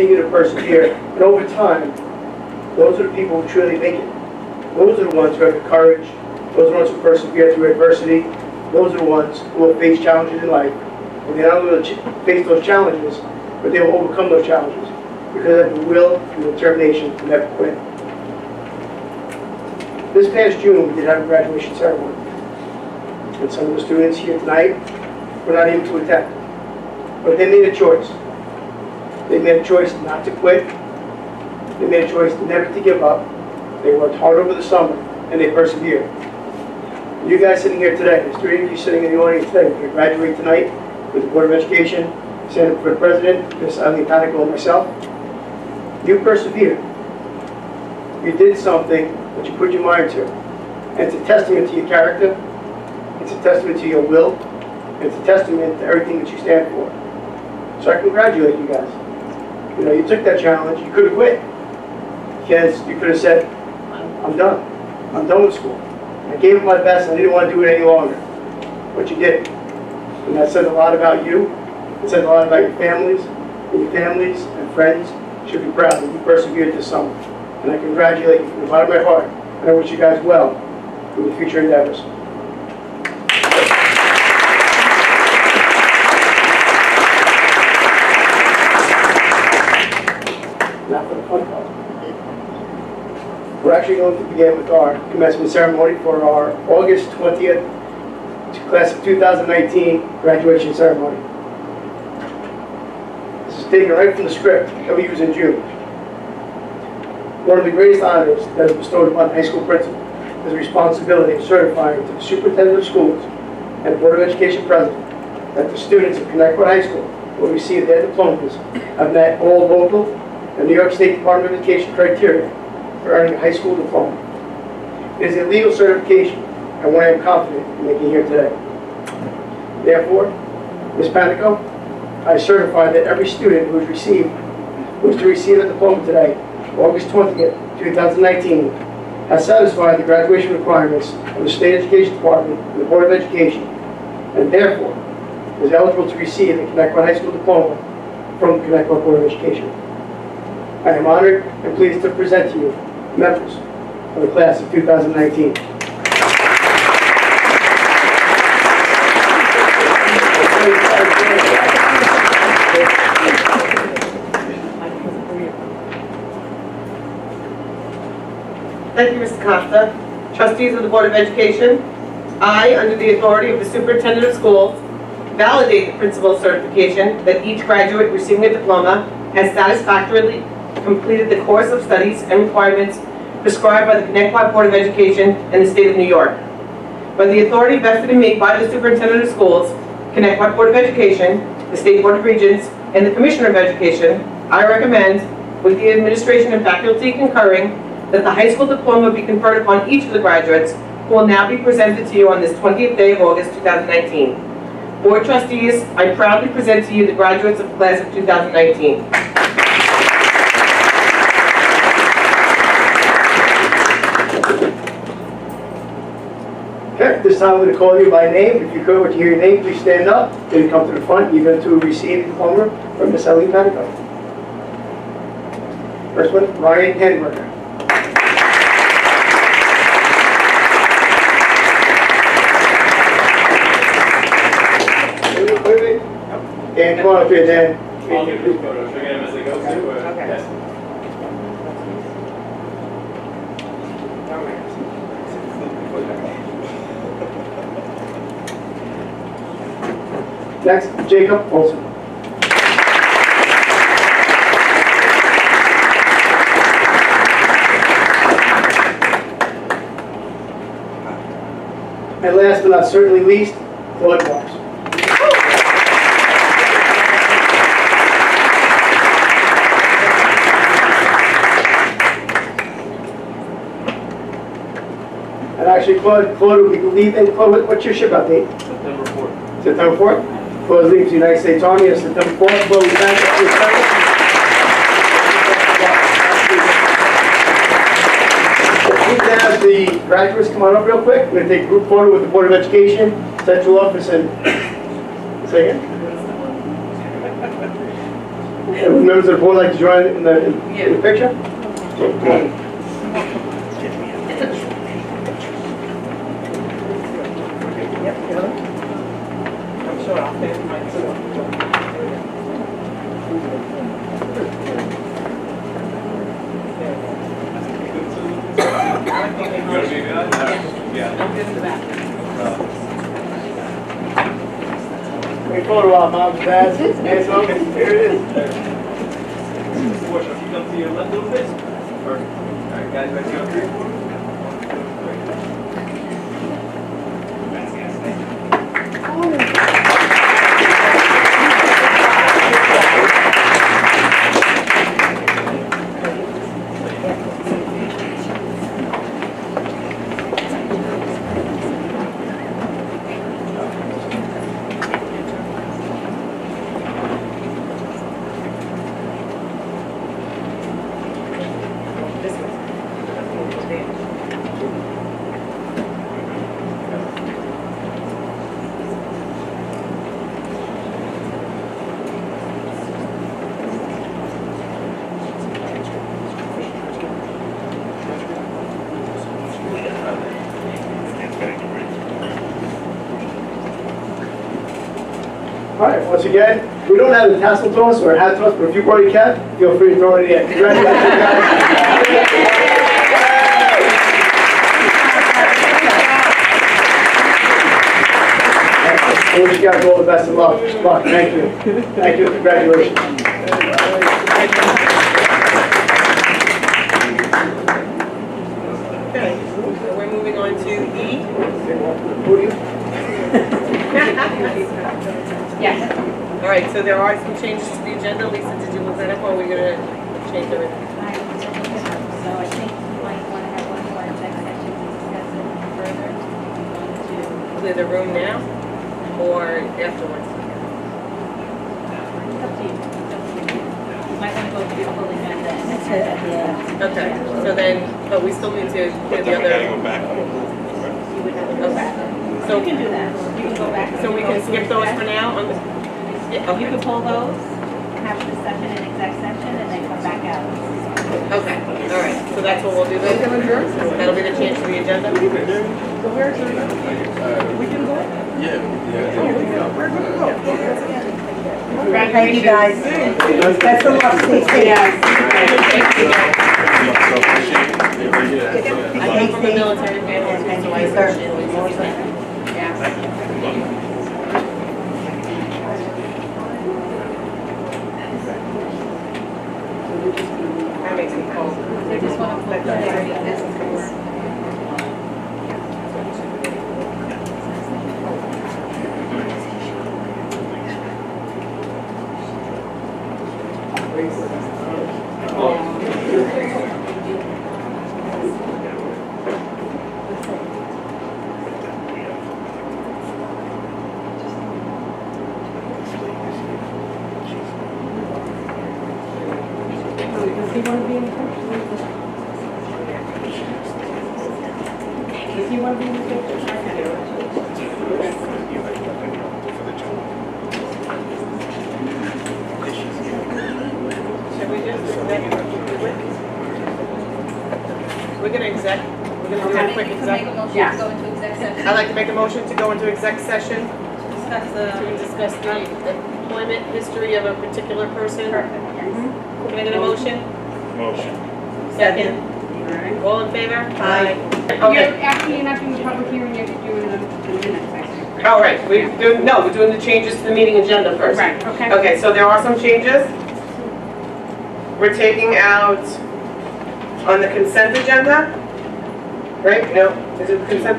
continue to persevere. And over time, those are the people who truly make it. Those are the ones who have the courage. Those are the ones who persevere through adversity. Those are the ones who will face challenges in life. And they not only will face those challenges, but they will overcome those challenges because they have the will and determination to never quit. This past June, we did have a graduation ceremony. And some of the students here tonight were not able to attend. But they made a choice. They made a choice not to quit. They made a choice never to give up. They worked hard over the summer, and they persevered. You guys sitting here today, there's 3 of you sitting in the audience today, we're going to graduate tonight with the Board of Education, Senator for the President, Ms. Eileen Panico, and myself. You persevered. You did something that you put your mind to. And it's a testament to your character, it's a testament to your will, and it's a testament to everything that you stand for. So I congratulate you guys. You know, you took that challenge, you could have quit. Because you could have said, I'm done. I'm done with school. I gave it my best, I didn't want to do it any longer. But you did. And that says a lot about you. It says a lot about your families. And your families and friends should be proud that you persevered this summer. And I congratulate you from the bottom of my heart. And I wish you guys well in your future endeavors. Now for the fun part. We're actually going to begin with our commencement ceremony for our August 20th class of 2019 graduation ceremony. This is taken right from the script that we use in June. One of the greatest honors that is bestowed upon high school principal is the responsibility of certifying to the superintendent of schools and the Board of Education president that the students of Connecticut High School will receive their diplomas have met all local and New York State Department of Education criteria for earning a high school diploma. It is a legal certification and one I am confident in making here today. Therefore, Ms. Panico, I certify that every student who is to receive a diploma today, August 20th, 2019, has satisfied the graduation requirements of the State Education Department and the Board of Education, and therefore is eligible to receive a Connecticut High School diploma from the Connecticut Board of Education. I am honored and pleased to present to you members of the class of 2019. Thank you, Mr. Costa. Trustees of the Board of Education, I, under the authority of the Superintendent of Schools, validate the principal's certification that each graduate receiving a diploma has satisfactorily completed the course of studies and requirements prescribed by the Connecticut Board of Education and the State of New York. By the authority vested in me by the Superintendent of Schools, Connecticut Board of Education, the State Board of Regents, and the Commissioner of Education, I recommend, with the administration and faculty concurring, that the high school diploma be conferred upon each of the graduates who will now be presented to you on this 20th day of August 2019. Board trustees, I proudly present to you the graduates of the class of 2019. Okay, this time I'm going to call you by name. If you could, when you hear your name, please stand up. Then come to the front. You're going to receive the diploma from Ms. Eileen Panico. First one, Ryan Henberger. Wait. Dan, come on up here, Dan. I'll give you a photo. Should I get him as they go? Okay. Yes. Next, Jacob Olson. And last but not certainly least, Claude Marks. And actually, Claude will be leaving. Claude, what's your ship out date? September 4th. September 4th? Claude leaves the United States Army on September 4th. Claude, we thank you for your service. We can have the graduates come on up real quick. We're going to take a group photo with the Board of Education, Central Office, and say again. Would members of the board like to join in the picture? I'm sure I'll pay for mine too. You want to be good? Yeah. I'm good in the back. We photo our moms and dads, hands up, here it is. Watch, if you come to your left a little bit. Perfect. All right, guys, ready to go? 3, 4. All right, once again, we don't have a tassel toss or a hat toss, but if you've already kept, feel free to throw it in. Congratulations, guys. I wish you guys all the best of luck. Thank you. Thank you, congratulations. Okay, so we're moving on to E. Podium. Yes. All right, so there are some changes to the agenda. Lisa, did you look that up or are we gonna change everything? I took it up, so I think you might want to have one more exec session to discuss it further. You want to, Clear the room now or afterwards? it's up to you. You might want to go through the full agenda. That's it, yeah. Okay, so then, but we still need to clear the other. You would have to go back. So- You can do that. You can go back. So we can skip those for now on the, yeah, You okay, can pull those, have the discussion in exec session, and then come back out. okay, all right, so that's what we'll do then? That'll be the change to the agenda? Thank you, guys. Best of luck, stay safe. I come from a military family, too, so I appreciate it. That makes me cold. I just want to put that. Does he want to be in the picture? Does he want to be in the picture? Should we just, we're gonna do a quick Make a exec. motion to Yeah. go into exec session. I'd like to make a motion to go into exec session Discuss to discuss the employment history of a particular person. Perfect, yes. Can I get a motion? Motion. Second. All in favor? Aye. Okay, Actually, you're not doing the public hearing, you're doing the minutes, I think. all right, we're doing the changes to the meeting agenda first. Right, okay. Okay, so there are some changes. We're taking out on the consent agenda, right? No, is it consent?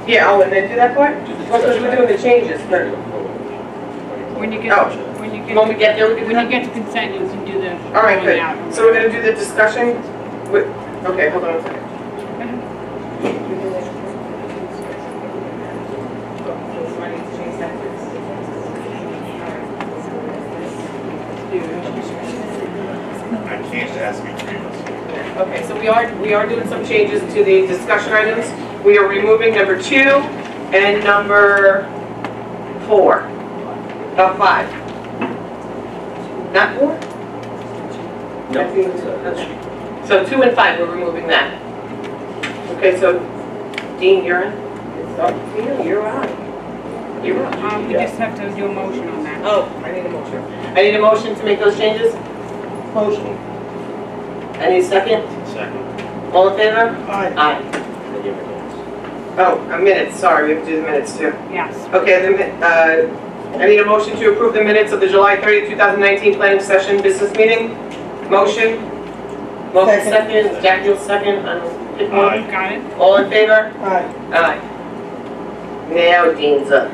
Yeah, oh, and then do that part? Well, because we're doing the changes first. When you get, Oh. when you When we get, get there, we can do when that? you get to consent, you can do the. All right, going out. good. So we're gonna do the discussion with, okay, hold on a second. I can't ask you previously. Okay, so we are doing some changes to the discussion items. We are removing number 2 and number 4 of 5. Not 4? No. Okay. So 2 and 5, we're removing that. Okay, so Dean, you're in? It's up to you, you're on. You're on. We just have to do a motion on that. Oh, I need a motion. I need a motion to make those changes? Motion. I need a second? Second. All in favor? Aye. Aye. Oh, a minute, sorry, we have to do the minutes too. Yes. Okay, I need a motion to approve the minutes of the July 30, 2019 planning session business meeting. Motion? Motion second, Jackie will second, pick one. Aye. Got it? All in favor? Aye. Aye. Now Dean's up.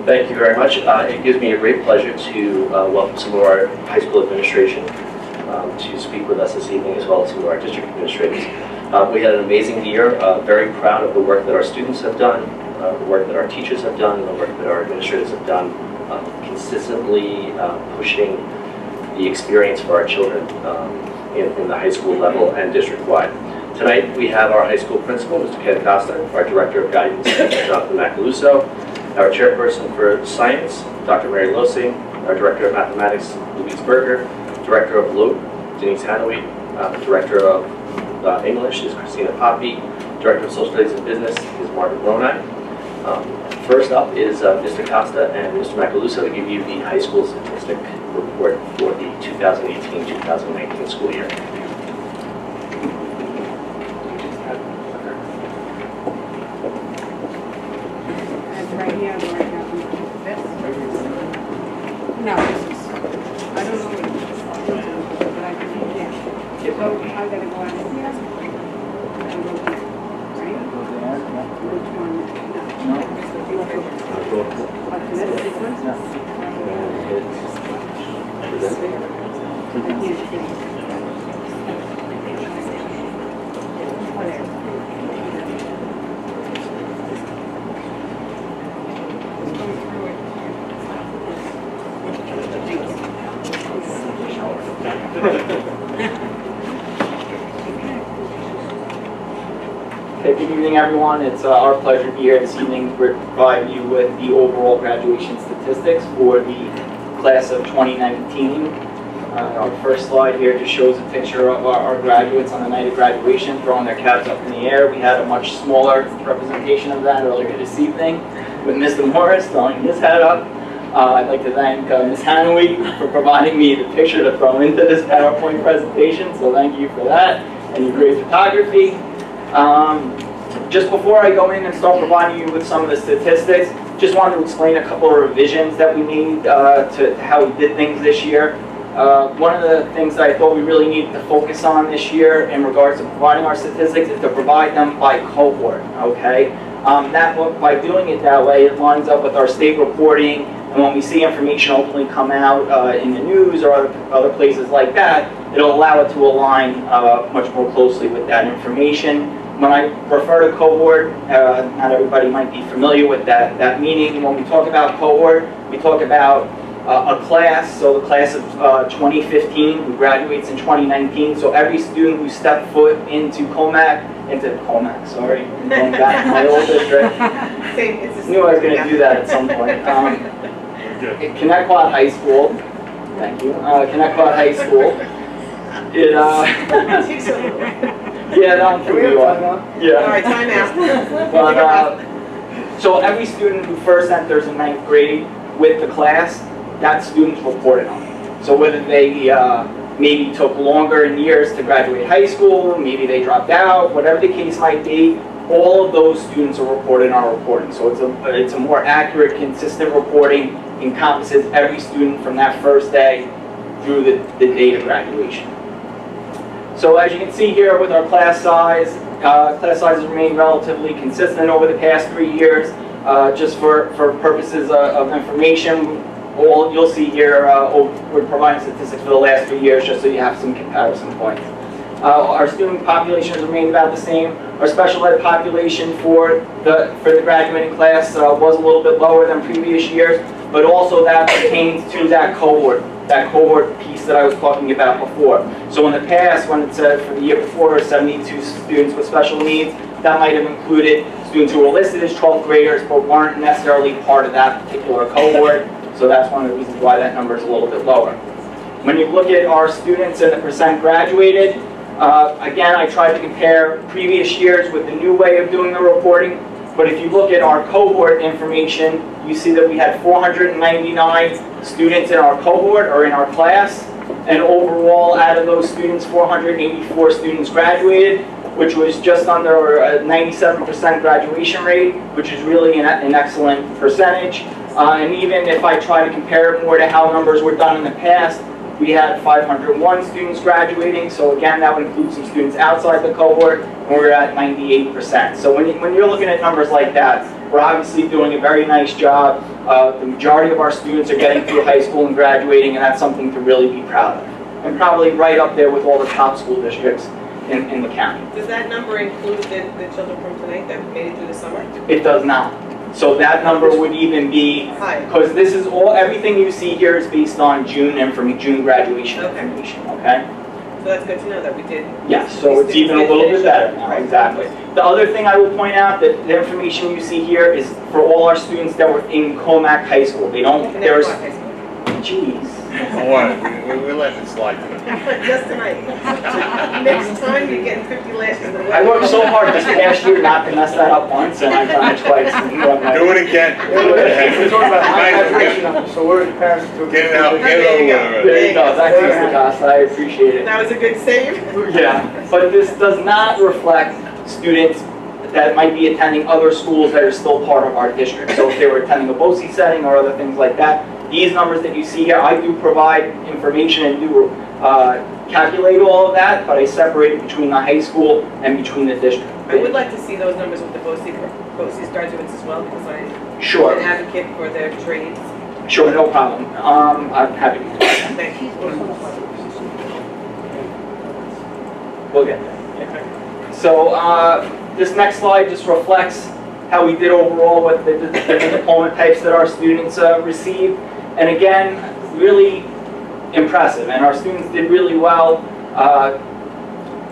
Thank you very much. It gives me a great pleasure to welcome some of our high school administration to speak with us this evening, as well as some of our district administrators. We had an amazing year. Very proud of the work that our students have done, the work that our teachers have done, the work that our administrators have done, consistently pushing the experience for our children in the high school level and district-wide. Tonight, we have our high school principal, Mr. Ken Costa, our director of guidance, Mr. Jonathan Macaluso, our chairperson for science, Dr. Mary Losing, our director of mathematics, Louise Berger, director of LOAT, Denise Hanaway, director of English is Christina Poppy, director of social studies and business is Margaret Ronai. First up is Mr. Costa and Mr. Macaluso to give you the high school statistic report for the 2018-2019 school year. That's right here, or right now. This? No, this is, I don't know what it is, but I can, yeah. So I gotta go out here. And go here, right? Which one? No. What, this one? I can't see. Whatever. Just go through it. Okay, good evening, everyone. It's our pleasure to be here this evening to provide you with the overall graduation statistics for the class of 2019. Our first slide here just shows a picture of our graduates on the night of graduation throwing their caps up in the air. We had a much smaller representation of that earlier this evening with Mr. Morris throwing his hat up. I'd like to thank Ms. Hanaway for providing me the picture to throw into this PowerPoint presentation, so thank you for that and your great photography. Just before I go in and start providing you with some of the statistics, just wanted to explain a couple of revisions that we made to how we did things this year. One of the things that I thought we really needed to focus on this year in regards to providing our statistics is to provide them by cohort, okay? By doing it that way, it lines up with our state reporting, and when we see information ultimately come out in the news or other places like that, it'll allow it to align much more closely with that information. When I refer to cohort, not everybody might be familiar with that meaning. When we talk about cohort, we talk about a class, so the class of 2015 who graduates in 2019. So every student who stepped foot into Comac, sorry, I'm going back to my old district. Knew I was going to do that at some point. Connecticut High School, thank you. Connecticut High School. It yeah, that one threw me off. Yeah. All right, time out. But, so every student who first enters in 9th grade with the class, that student's reported on. So whether they maybe took longer in years to graduate high school, maybe they dropped out, whatever the case might be, all of those students are reported in our reporting. So it's a more accurate, consistent reporting, encompasses every student from that first day through the date of graduation. So as you can see here with our class sizes remain relatively consistent over the past 3 years. Just for purposes of information, all you'll see here, we're providing statistics for the last 3 years just so you have some comparison points. Our student population has remained about the same. Our special ed population for the graduating class was a little bit lower than previous years, but also that pertains to that cohort piece that I was talking about before. So in the past, when it said for the year before 72 students with special needs, that might have included students who were listed as 12th graders but weren't necessarily part of that particular cohort. So that's one of the reasons why that number is a little bit lower. When you look at our students and the percent graduated, again, I tried to compare previous years with the new way of doing the reporting. But if you look at our cohort information, you see that we had 499 students in our cohort or in our class. And overall, out of those students, 484 students graduated, which was just under a 97% graduation rate, which is really an excellent percentage. And even if I try to compare it more to how numbers were done in the past, we had 501 students graduating, so again, that would include some students outside the cohort, and we're at 98%. So when you're looking at numbers like that, we're obviously doing a very nice job. The majority of our students are getting through high school and graduating, and that's something to really be proud of. And probably right up there with all the top school districts in the county. Does that number include the children from tonight that made it through the summer? It does not. So that number would even be, High. because this is all, everything you see here is based on June graduation Okay. information, okay? So that's good to know that we did. Yes, so it's even a little bit better now, Right. exactly. The other thing I will point out, that the information you see here is for all our students that were in Comac High School. They don't, And then there's, what, high school? geez. What? We're letting it slide tonight. Just tonight. Next time you're getting 50 lashes. I worked so hard this past year not to mess that up once, and I've done it twice. Do it again. We're talking about high Nice. graduation numbers, so we're in Paris to. Get it out, get There it you over go. with. There you go, that's Mr. Costa, I appreciate it. That was a good save. Yeah, but this does not reflect students that might be attending other schools that are still part of our district. So if they were attending a BOE setting or other things like that, these numbers that you see here, I do provide information and do calculate all of that, but I separate it between the high school and between the district. I would like to see those numbers with the BOCES graduates as well, because I'm Sure, an advocate for their trades. sure, no problem. I'm happy to do that. Thank you. We'll get there. So this next slide just reflects how we did overall with the different diploma types that our students received. And again, really impressive, and our students did really well.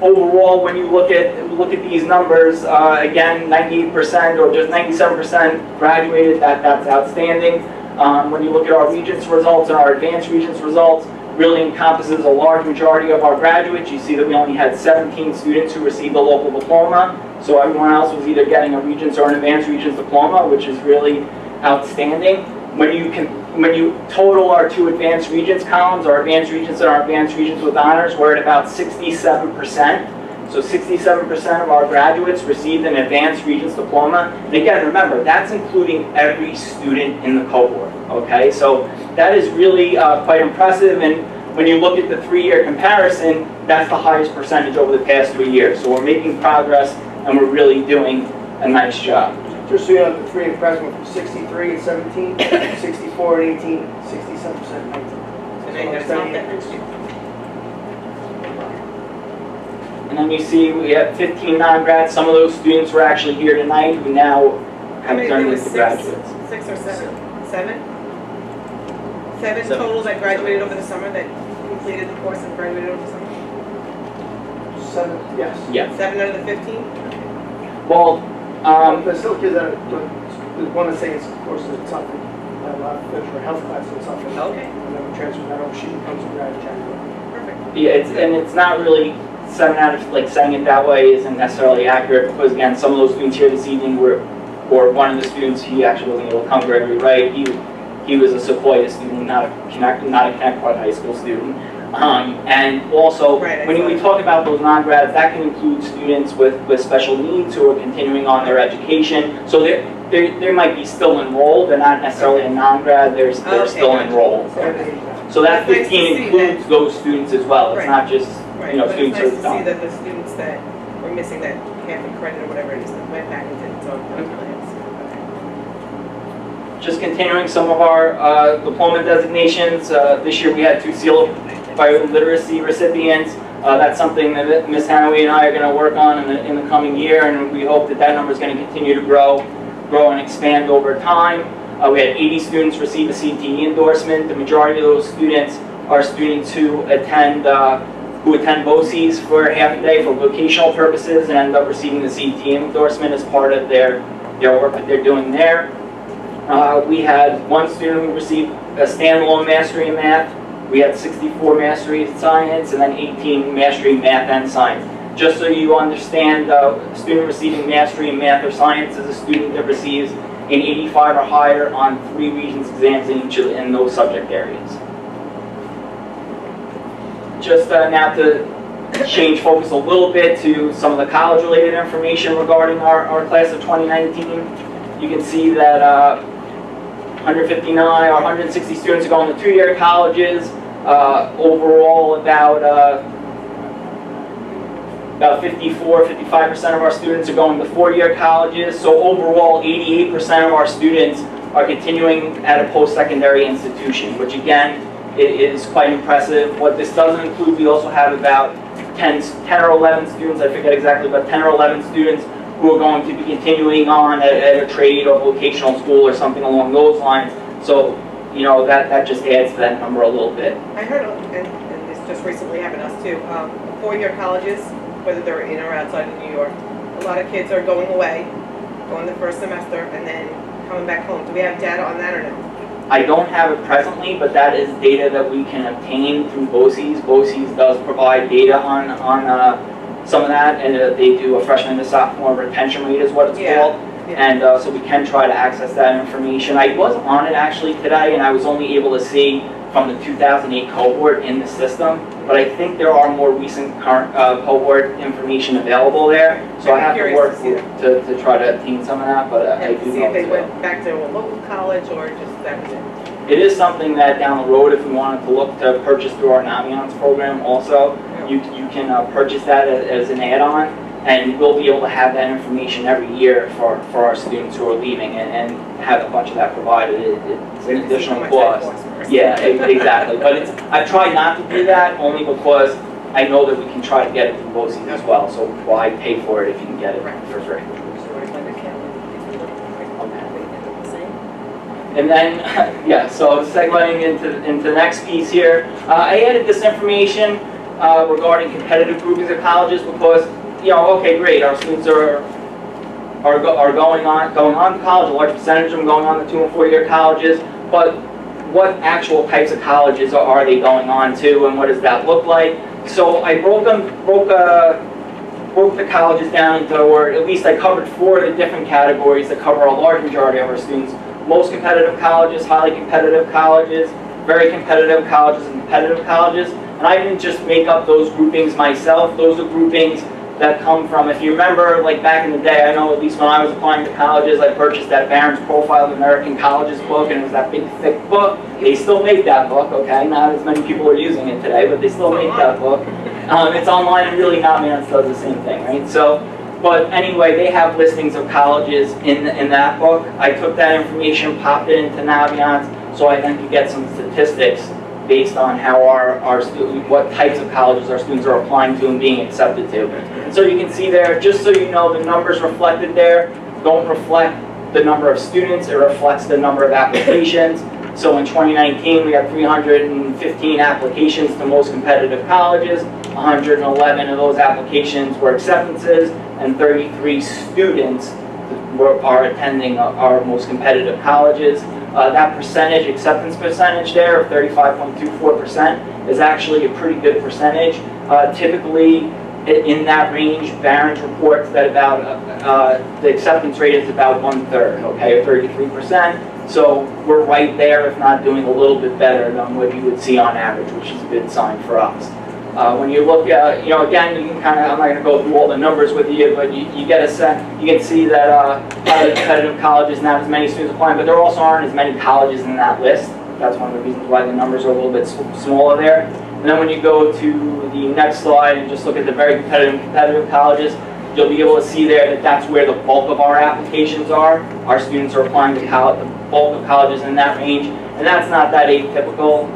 Overall, when you look at these numbers, again, 98% or just 97% graduated, that's outstanding. When you look at our Regents results and our Advanced Regents results, really encompasses a large majority of our graduates. You see that we only had 17 students who received a local diploma, so everyone else was either getting a Regents or an Advanced Regents diploma, which is really outstanding. When you total our two Advanced Regents columns, our Advanced Regents and our Advanced Regents with honors, we're at about 67%. So 67% of our graduates received an Advanced Regents diploma. And again, remember, that's including every student in the cohort, okay? So that is really quite impressive, and when you look at the 3-year comparison, that's the highest percentage over the past 3 years. So we're making progress, and we're really doing a nice job. Just so you know, the 3 impressed from 63 and 17, 64 and 18, 67% 19. So now you gotta top that next year. And then you see we have 15 non-grads. Some of those students were actually here tonight who now How have many, turned there was into 6 graduates. or 7? 7 total that graduated over the summer, that completed the course and graduated over the summer? 7, yes. Yeah. 7 out of the 15? Well, There's still kids that are, there's one that's saying it's courses or something, for health classes or something. Okay. And then we transfer that over, she becomes a grad January. Perfect. yeah, it's not really 7 out of, like, saying it that way isn't necessarily accurate, because again, some of those students here this evening were, or one of the students, he actually wasn't able to come, Gregory Wright, he was a Sequoia student, not a Connect Park High School student. And also, Right, when we talk about those non-grads, that can include students with special needs who are continuing on their education. So they might be still enrolled, they're not necessarily a non-grad, they're Okay, still gotcha. enrolled. So that It's nice to 15 see includes that. those students as well. It's Right. not just, Right, you know, but it's students nice who to are see done. that the students that were missing that half a credit or whatever it is that went back and did it, so that's really nice. Just continuing some of our diploma designations. This year we had 2 Seal of Bioliteracy recipients. That's something that Ms. Hanaway and I are going to work on in the coming year, and we hope that number is going to continue to grow and expand over time. We had 80 students receive a CTE endorsement. The majority of those students are students who attend BOCES for half a day for vocational purposes and end up receiving the CTE endorsement as part of their work that they're doing there. We had 1 student who received a standalone mastery in math, We had 64 mastery in science and then 18 mastery in math and science. Just so you understand, a student receiving mastery in math or science is a student that receives an 85 or higher on 3 Regents exams in those subject areas. Just now to change focus a little bit to some of the college-related information regarding our class of 2019. You can see that 159 or 160 students are going to 2-year colleges. Overall, about 54-55% of our students are going to 4-year colleges. So overall, 88% of our students are continuing at a post-secondary institution, which again is quite impressive. What this doesn't include, we also have about 10 or 11 students, I forget exactly, but 10 or 11 students who are going to be continuing on at a trade or vocational school or something along those lines. So, you know, that just adds to that number a little bit. I heard, and this just recently happened to us too, 4-year colleges, whether they're in or outside of New York, a lot of kids are going away, going the first semester, and then coming back home. Do we have data on that or no? I don't have it presently, but that is data that we can obtain through BOCES. BOCES does provide data on some of that, and they do a freshman to sophomore retention rate is what it's called. Yeah. And so we can try to access that information. I was on it actually today, and I was only able to see from the 2008 cohort in the system, but I think there are more recent current cohort information available there. So I have to work to try to obtain some of that, but I do see know if they as went well. back to a local college or just that was it. It is something that down the road, if we wanted to look to purchase through our Naviance program also, you can purchase that as an add-on, and we'll be able to have that information every year for our students who are leaving and have a bunch of that provided. It's an additional cost. Yeah, exactly. But I've tried not to do that only because I know that we can try to get it through BOCES as well. So why pay for it if you can get it for free? And then, yeah, so segueing into the next piece here, I added this information regarding competitive groupings of colleges because, you know, okay, great, our students are going on to college, a large percentage of them going on to 2- and 4-year colleges, but what actual types of colleges are they going on to, and what does that look like? So I broke the colleges down into, or at least I covered 4 of the different categories that cover a large majority of our students. Most competitive colleges, highly competitive colleges, very competitive colleges, and competitive colleges. And I didn't just make up those groupings myself. Those are groupings that come from, if you remember, like back in the day, I know at least when I was applying to colleges, I purchased that Barron's Profile of American Colleges book, and it was that big, thick book. They still make that book, okay? Not as many people are using it today, but they still make that book. It's online, and really Naviance does the same thing, right? So, but anyway, they have listings of colleges in that book. I took that information, popped it into Naviance, so I then could get some statistics based on how what types of colleges our students are applying to and being accepted to. And so you can see there, just so you know, the numbers reflected there don't reflect the number of students, it reflects the number of applications. So in 2019, we had 315 applications to most competitive colleges, 111 of those applications were acceptances, and 33 students are attending our most competitive colleges. That percentage, acceptance percentage there of 35.24% is actually a pretty good percentage. Typically, in that range, Barron's reports that about the acceptance rate is about 1/3, okay, or 33%. So we're right there, if not doing a little bit better than what you would see on average, which is a good sign for us. When you look at, you know, again, you can kind of, I'm not going to go through all the numbers with you, but you get a sense, you can see that highly competitive colleges, not as many students applying, but there also aren't as many colleges in that list. That's one of the reasons why the numbers are a little bit smaller there. And then when you go to the next slide and just look at the very competitive colleges, you'll be able to see there that that's where the bulk of our applications are. Our students are applying to the bulk of colleges in that range, and that's not that atypical.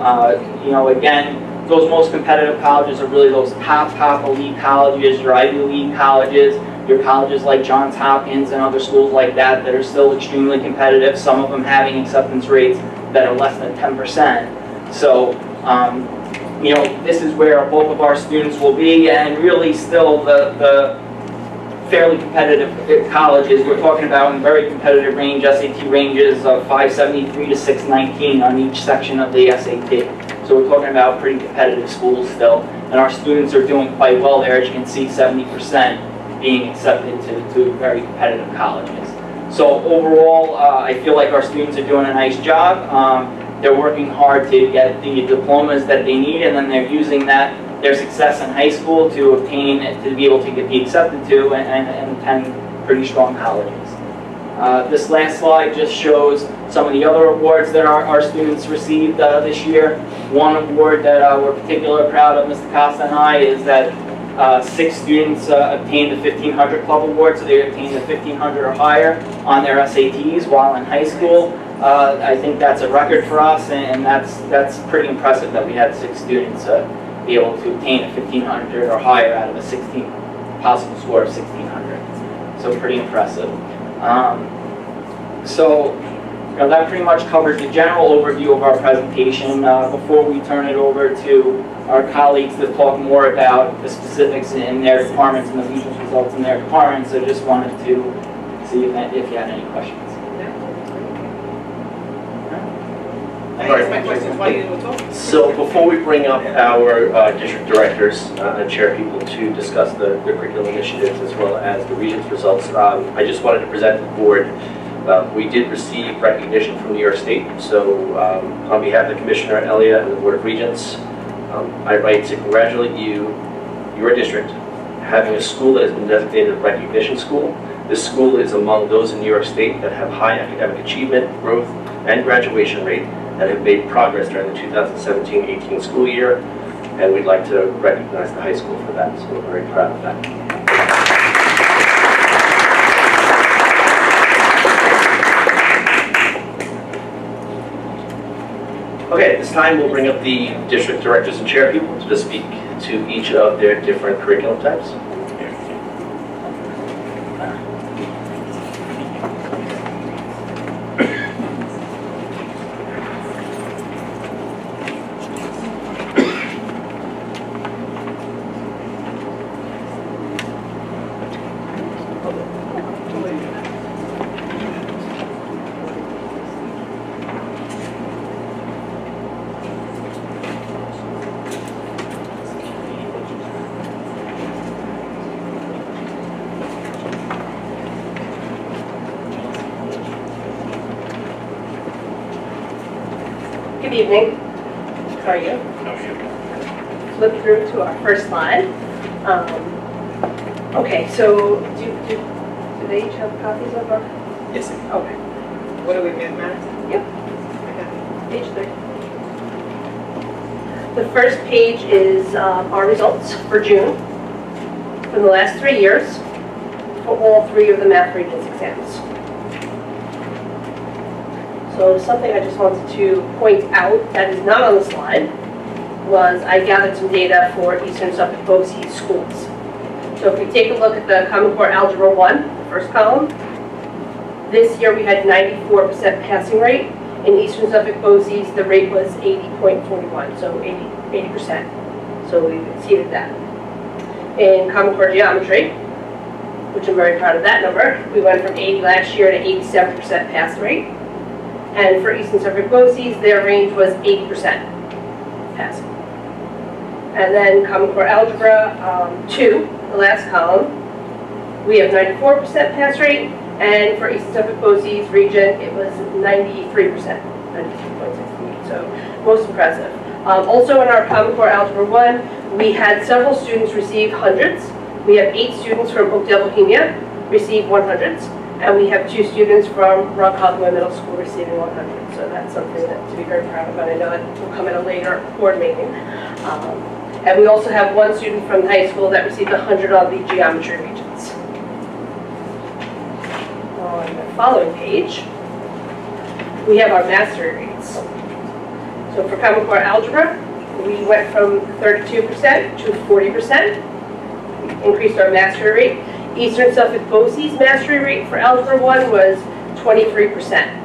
You know, again, those most competitive colleges are really those top elite colleges, your Ivy League colleges, your colleges like Johns Hopkins and other schools like that that are still extremely competitive, some of them having acceptance rates that are less than 10%. So, you know, this is where a bulk of our students will be, and really still the fairly competitive colleges. We're talking about in very competitive range, SAT ranges of 573 to 619 on each section of the SAT. So we're talking about pretty competitive schools still, and our students are doing quite well there. As you can see, 70% being accepted to very competitive colleges. So overall, I feel like our students are doing a nice job. They're working hard to get the diplomas that they need, and then they're using their success in high school to be able to be accepted to and attend pretty strong colleges. This last slide just shows some of the other awards that our students received this year. One award that we're particularly proud of, Mr. Costa and I, is that 6 students obtained the 1500 Club Award, so they obtained the 1500 or higher on their SATs while in high school. I think that's a record for us, and that's pretty impressive that we had 6 students be able to obtain a 1500 or higher out of a possible score of 1600. So pretty impressive. So that pretty much covers the general overview of our presentation. Before we turn it over to our colleagues to talk more about the specifics in their departments and the regional results in their departments, I just wanted to see if you had any questions. I guess my question is why you didn't talk. So before we bring up our district directors and chair people to discuss the curriculum initiatives as well as the region's results, I just wanted to present to the board. We did receive recognition from New York State, so on behalf of Commissioner Elia and the Board of Regents, I'd like to congratulate you, your district, having a school that has been designated a recognition school. This school is among those in New York State that have high academic achievement, growth, and graduation rate, and have made progress during the 2017-18 school year, and we'd like to recognize the high school for that, so we're very proud of that. Okay, at this time we'll bring up the district directors and chair people to speak to each of their different curriculum types. Good evening. How are you? Flip through to our first slide. Okay, so do they each have copies of our? Yes, sir. Okay. What do we get, Madison? Yep. Okay. Page 3. The first page is our results for June from the last 3 years for all 3 of the math Regents exams. So something I just wanted to point out that is not on the slide was I gathered some data for Eastern Suffolk BOE schools. So if we take a look at the Common Core Algebra 1, the first column, this year we had 94% passing rate. In Eastern Suffolk BOCES, the rate was 80.41, so 80%. So we've exceeded that. In Common Core Geometry, which I'm very proud of that number, we went from 80 last year to 87% pass rate. And for Eastern Suffolk BOCES, their range was 80% passing. And then Common Core Algebra 2, the last column, we have 94% pass rate. And for Eastern Suffolk BOCES region, it was 93%, 93.68, so most impressive. Also in our Common Core Algebra 1, we had several students receive hundreds. We have 8 students from Oakdale, Bohemia receive 100s, and we have 2 students from Rock Hollywood Middle School receiving 100. So that's something to be very proud of, and I know it will come at a later board meeting. And we also have 1 student from the high school that received 100 on the geometry regions. On the following page, we have our mastery rates. So for Common Core Algebra, we went from 32% to 40%, increased our mastery rate. Eastern Suffolk BOCES mastery rate for Algebra 1 was 23%.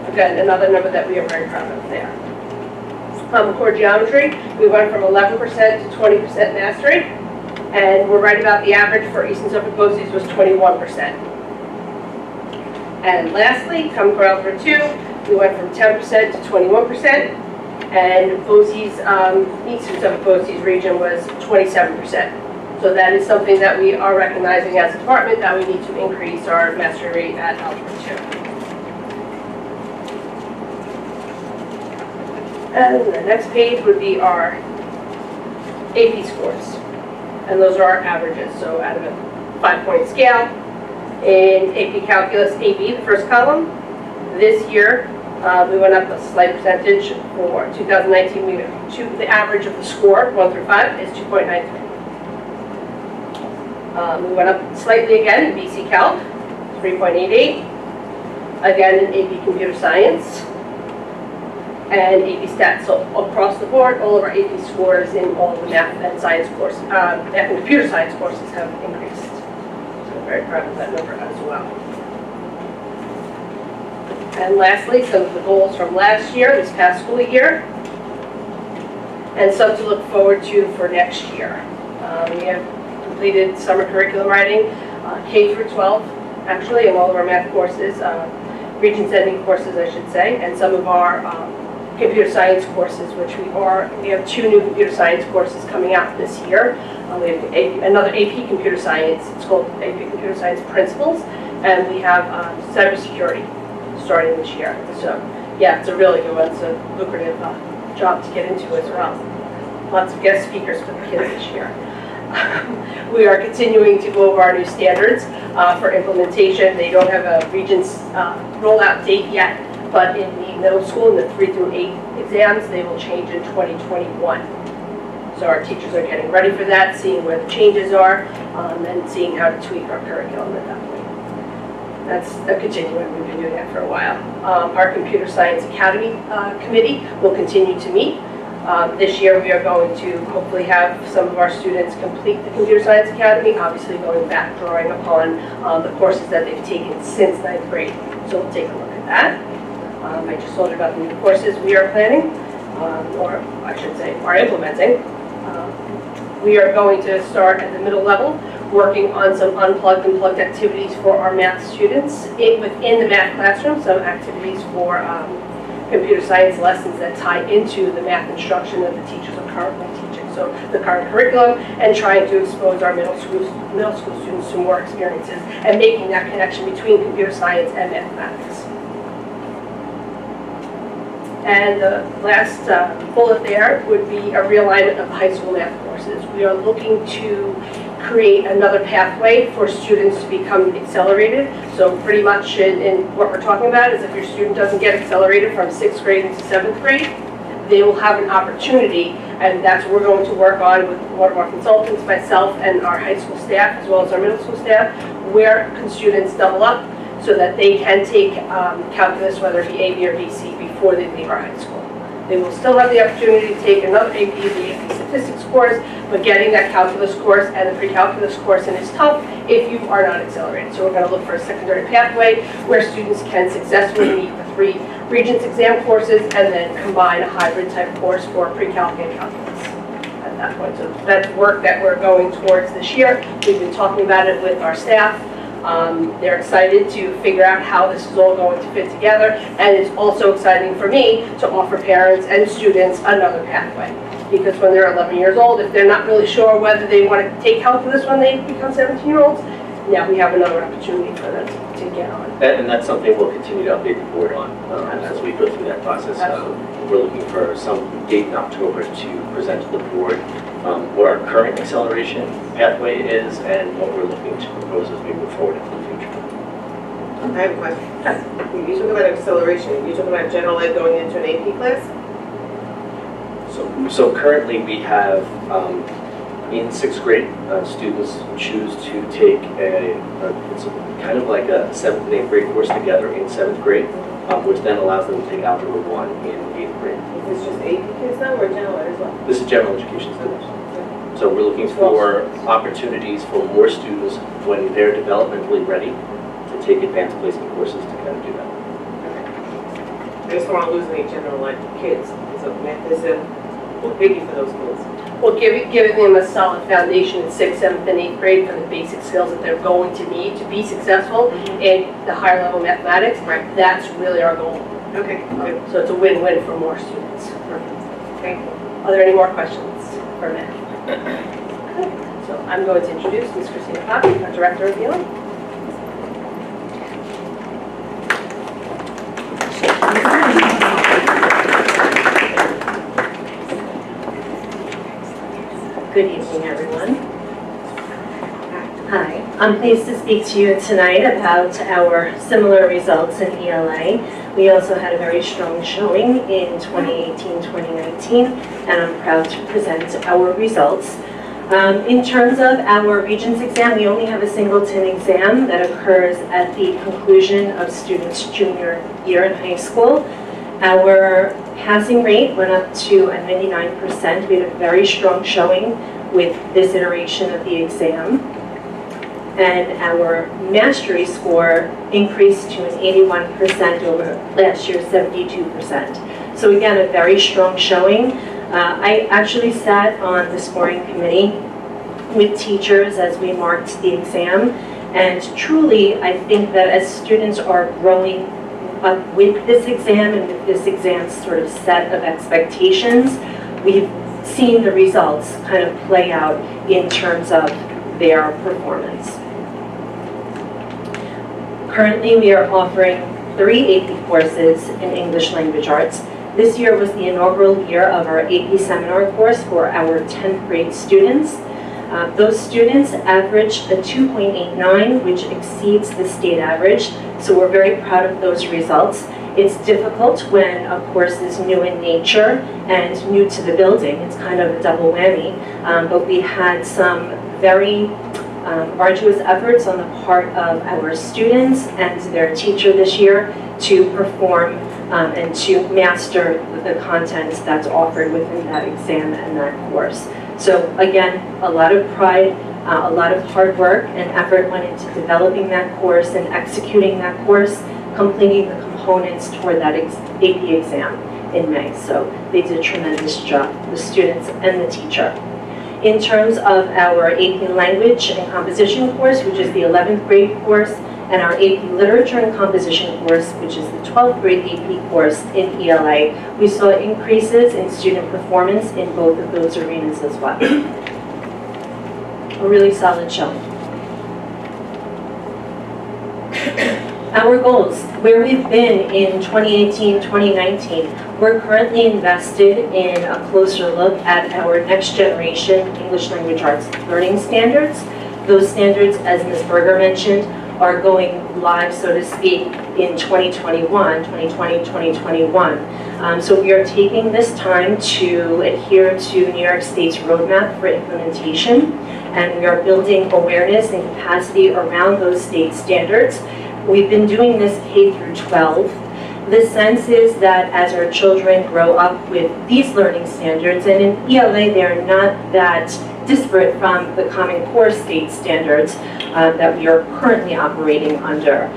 Again, another number that we are very proud of there. Common Core Geometry, we went from 11% to 20% mastery, and we're right about the average for Eastern Suffolk BOCES was 21%. And lastly, Common Core Algebra 2, we went from 10% to 21%, And BOCES, Eastern Suffolk BOCES region was 27%. So that is something that we are recognizing as a department, that we need to increase our mastery rate at Algebra 2. And the next page would be our AP scores. And those are our averages, so out of a 5-point scale. In AP Calculus AB, the first column, this year we went up a slight percentage. For 2019, the average of the score, 1 through 5, is 2.93. We went up slightly again in BC Calc, 3.88. Again in AP Computer Science and AP Stats. So across the board, all of our AP scores in all of the math and science courses, math and computer science courses have increased. So I'm very proud of that number as well. And lastly, some of the goals from last year, this past school year, and some to look forward to for next year. We have completed summer curriculum writing, K through 12, actually, in all of our math courses, Regents Ending courses, I should say, and some of our computer science courses, which we have 2 new computer science courses coming out this year. We have another AP Computer Science, it's called AP Computer Science Principles, and we have Cybersecurity starting this year. So, yeah, it's a really good one. It's a lucrative job to get into as well. Lots of guest speakers for the kids this year. We are continuing to go over our new standards for implementation. They don't have a Regents rollout date yet, but in the middle school, in the 3 through 8 exams, they will change in 2021. So our teachers are getting ready for that, seeing where the changes are, and seeing how to tweak our curriculum at that point. That's a continuing, we've been doing that for a while. Our Computer Science Academy Committee will continue to meet. This year we are going to hopefully have some of our students complete the Computer Science Academy, obviously going back, drawing upon the courses that they've taken since 9th grade. So we'll take a look at that. I just told you about the new courses we are planning, or I should say are implementing. We are going to start at the middle level, working on some unplugged and plugged activities for our math students within the math classroom, some activities for computer science lessons that tie into the math instruction that the teachers are currently teaching. So the current curriculum, and trying to expose our middle school students to more experiences and making that connection between computer science and mathematics. And the last bullet there would be a realignment of high school math courses. We are looking to create another pathway for students to become accelerated. So pretty much in what we're talking about is if your student doesn't get accelerated from 6th grade into 7th grade, they will have an opportunity, and that's what we're going to work on with one of our consultants, myself, and our high school staff, as well as our middle school staff, where students double up so that they can take calculus, whether it be AB or BC, before they leave our high school. They will still have the opportunity to take another AP, the AP statistics course, but getting that calculus course and the pre-calculus course in is tough if you are not accelerated. So we're going to look for a secondary pathway where students can successfully meet the 3 Regents exam courses and then combine a hybrid type course for pre-calc and calculus at that point. So that's work that we're going towards this year. We've been talking about it with our staff. They're excited to figure out how this is all going to fit together, and it's also exciting for me to offer parents and students another pathway. Because when they're 11 years old, if they're not really sure whether they want to take calculus when they become 17-year-olds, now we have another opportunity for them to get on. And that's something we'll continue to update the board on as we go through that process. We're looking for some date in October to present to the board what our current acceleration pathway is and what we're looking to propose as we move forward into the future. I have a question. When you talk about acceleration, you talk about general ed going into an AP class? So currently we have in 6th grade, students choose to take it's kind of like a 7th and 8th grade course together in 7th grade, which then allows them to take Algebra 1 in 8th grade. Is this just AP kids now, or general ed as well? This is general education students. So we're looking for opportunities for more students when they're developmentally ready to take advanced placement courses to kind of do that. I just don't want to lose any general ed kids. So math is a biggie for those kids. Well, giving them a solid foundation in 6th, 7th, and 8th grade for the basic skills that they're going to need to be successful in the higher level mathematics, that's really our goal. Okay, good. So it's a win-win for more students. Great. Are there any more questions for Matt? So I'm going to introduce Ms. Christina Poppy, our Director of BOE. Good evening, everyone. Hi, I'm pleased to speak to you tonight about our similar results in ELA. We also had a very strong showing in 2018-2019, and I'm proud to present our results. In terms of our Regents exam, we only have a singleton exam that occurs at the conclusion of students' junior year in high school. Our passing rate went up to a 99%. We had a very strong showing with this iteration of the exam. And our mastery score increased to an 81% over last year's 72%. So again, a very strong showing. I actually sat on the scoring committee with teachers as we marked the exam. And truly, I think that as students are growing up with this exam and with this exam's sort of set of expectations, we've seen the results kind of play out in terms of their performance. Currently, we are offering 3 AP courses in English Language Arts. This year was the inaugural year of our AP seminar course for our 10th grade students. Those students averaged a 2.89, which exceeds the state average, so we're very proud of those results. It's difficult when a course is new in nature and new to the building. It's kind of a double whammy, but we had some very arduous efforts on the part of our students and their teacher this year to perform and to master the content that's offered within that exam and that course. So again, a lot of pride, a lot of hard work and effort went into developing that course and executing that course, completing the components toward that AP exam in May. So they did a tremendous job, the students and the teacher. In terms of our AP Language and Composition course, which is the 11th grade course, and our AP Literature and Composition course, which is the 12th grade AP course in ELA, we saw increases in student performance in both of those arenas as well. A really solid showing. Our goals, where we've been in 2018-2019, we're currently invested in a closer look at our next generation English Language Arts learning standards. Those standards, as Ms. Berger mentioned, are going live, so to speak, in 2021. So we are taking this time to adhere to New York State's roadmap for implementation, and we are building awareness and capacity around those state standards. We've been doing this K through 12. The sense is that as our children grow up with these learning standards, and in ELA they're not that disparate from the Common Core state standards that we are currently operating under.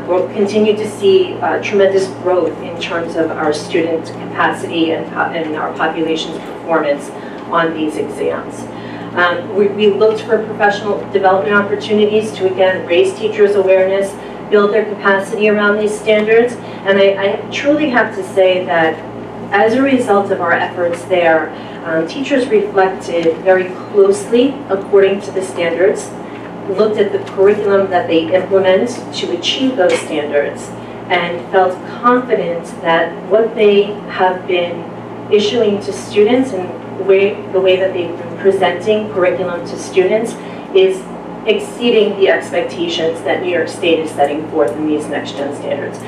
We'll continue to see tremendous growth in terms of our student capacity and our population's performance on these exams. We looked for professional development opportunities to, again, raise teachers' awareness, build their capacity around these standards, and I truly have to say that as a result of our efforts there, teachers reflected very closely according to the standards, looked at the curriculum that they implement to achieve those standards, and felt confident that what they have been issuing to students and the way that they've been presenting curriculum to students is exceeding the expectations that New York State is setting forth in these next-gen standards.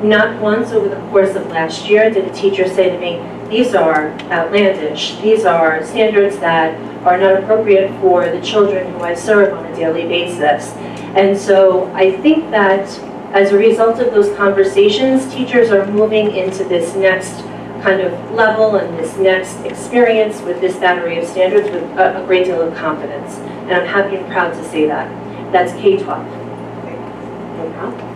Not once over the course of last year did a teacher say to me, these are outlandish, these are standards that are not appropriate for the children who I serve on a daily basis. And so I think that as a result of those conversations, teachers are moving into this next kind of level and this next experience with this battery of standards with a great deal of confidence. And I'm happy and proud to say that. That's K-12. No problem.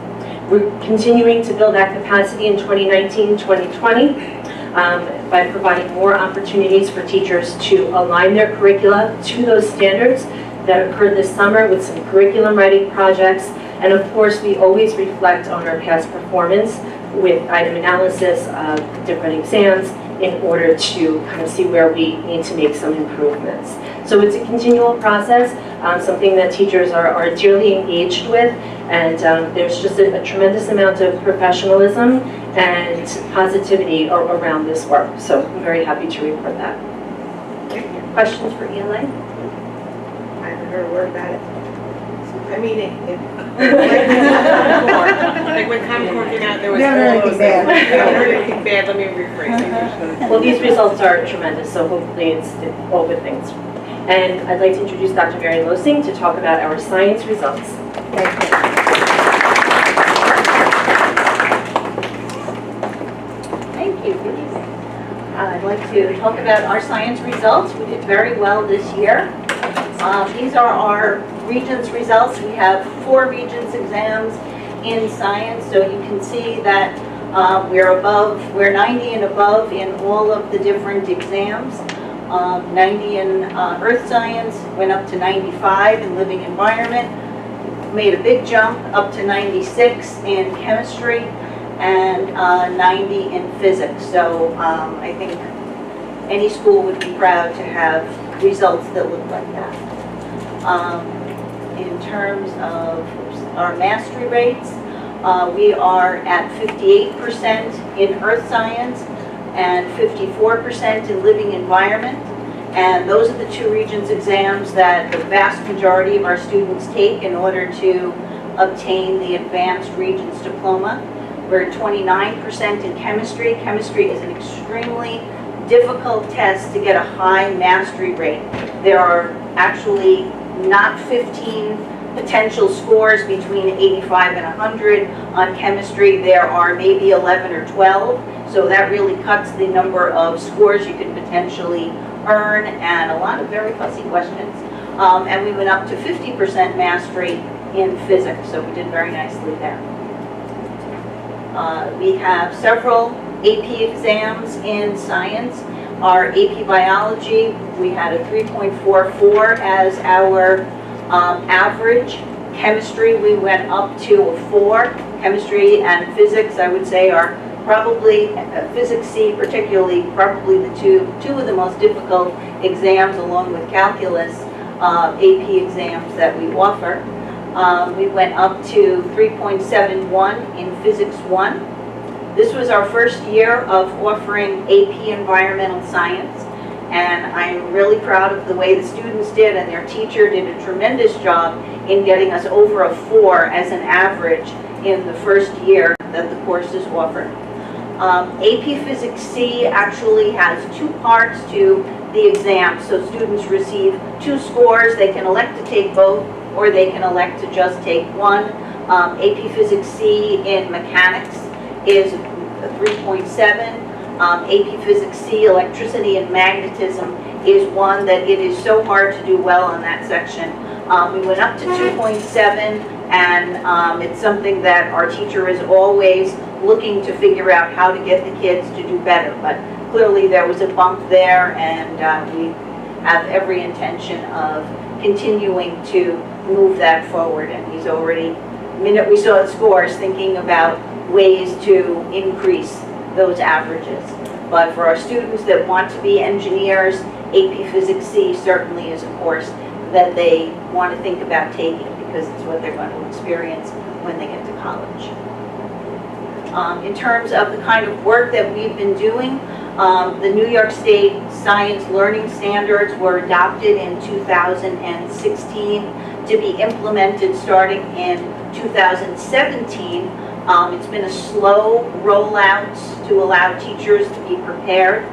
We're continuing to build that capacity in 2019-2020 by providing more opportunities for teachers to align their curricula to those standards that occurred this summer with some curriculum writing projects. And of course, we always reflect on our past performance with item analysis of different exams in order to kind of see where we need to make some improvements. So it's a continual process, something that teachers are dearly engaged with, and there's just a tremendous amount of professionalism and positivity around this work. So I'm very happy to report that. Questions for ELA? I haven't heard a word about it. I mean, Like when Common Core came out, there was. Never anything bad. I haven't heard anything bad, let me rephrase it. Well, these results are tremendous, so hopefully it's all good things. And I'd like to introduce Dr. Mary Losing to talk about our science results. Thank you. Good evening. I'd like to talk about our science results. We did very well this year. These are our Regents results. We have 4 Regents exams in science, so you can see that we're 90 and above in all of the different exams. 90 in earth science, went up to 95 in living environment, made a big jump up to 96 in chemistry, and 90 in physics. So I think any school would be proud to have results that look like that. In terms of our mastery rates, we are at 58% in earth science and 54% in living environment. And those are the 2 Regents exams that the vast majority of our students take in order to obtain the advanced Regents diploma. We're at 29% in chemistry. Chemistry is an extremely difficult test to get a high mastery rate. There are actually not 15 potential scores between 85 and 100 on chemistry. There are maybe 11 or 12, so that really cuts the number of scores you could potentially earn, and a lot of very fussy questions. And we went up to 50% mastery in physics, so we did very nicely there. We have several AP exams in science. Our AP biology, we had a 3.44 as our average. Chemistry, we went up to a 4. Chemistry and physics, I would say, are probably, physics C particularly, probably the two of the most difficult exams, along with calculus AP exams that we offer. We went up to 3.71 in physics 1. This was our first year of offering AP environmental science, and I'm really proud of the way the students did, and their teacher did a tremendous job in getting us over a 4 as an average in the first year that the course is offered. AP Physics C actually has 2 parts to the exam, so students receive 2 scores. They can elect to take both, or they can elect to just take one. AP Physics C in mechanics is a 3.7. AP Physics C, electricity and magnetism, is one that it is so hard to do well on that section. We went up to 2.7, and it's something that our teacher is always looking to figure out how to get the kids to do better. But clearly there was a bump there, and we have every intention of continuing to move that forward. And he's already, the minute we saw the scores, thinking about ways to increase those averages. But for our students that want to be engineers, AP Physics C certainly is a course that they want to think about taking, because it's what they're going to experience when they get to college. In terms of the kind of work that we've been doing, the New York State Science Learning Standards were adopted in 2016 to be implemented starting in 2017. It's been a slow rollout to allow teachers to be prepared.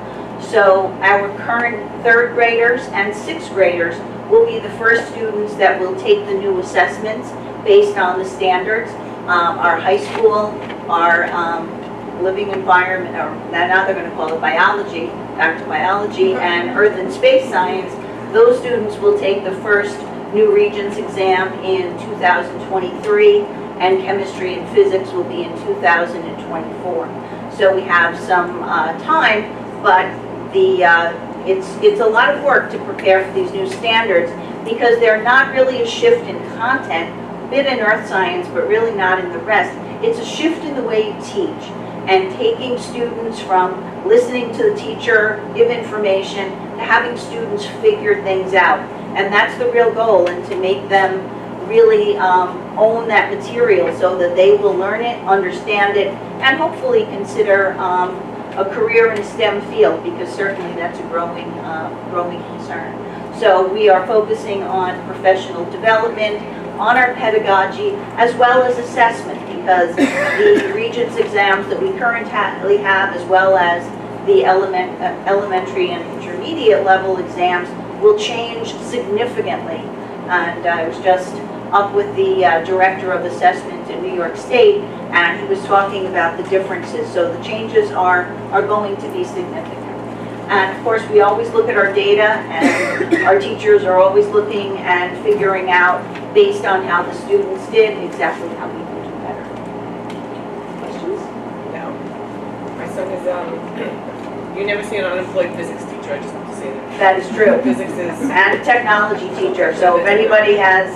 So our current 3rd graders and 6th graders will be the first students that will take the new assessments based on the standards. Our high school, our living environment, or now they're going to call it biology, back to biology, and earth and space science, those students will take the first new Regents exam in 2023, and chemistry and physics will be in 2024. So we have some time, but it's a lot of work to prepare for these new standards, because they're not really a shift in content, a bit in earth science, but really not in the rest. It's a shift in the way you teach, and taking students from listening to the teacher, give information, to having students figure things out. And that's the real goal, and to make them really own that material so that they will learn it, understand it, and hopefully consider a career in a STEM field, because certainly that's a growing concern. So we are focusing on professional development, on our pedagogy, as well as assessment, because the Regents exams that we currently have, as well as the elementary and intermediate level exams, will change significantly. And I was just up with the director of assessment in New York State, and he was talking about the differences. So the changes are going to be significant. And of course, we always look at our data, and our teachers are always looking and figuring out, based on how the students did, exactly how we can do better. Questions? No. My son is, you never see an unemployed physics teacher, I just have to say that. That is true. Physics is, And a technology teacher. So if anybody has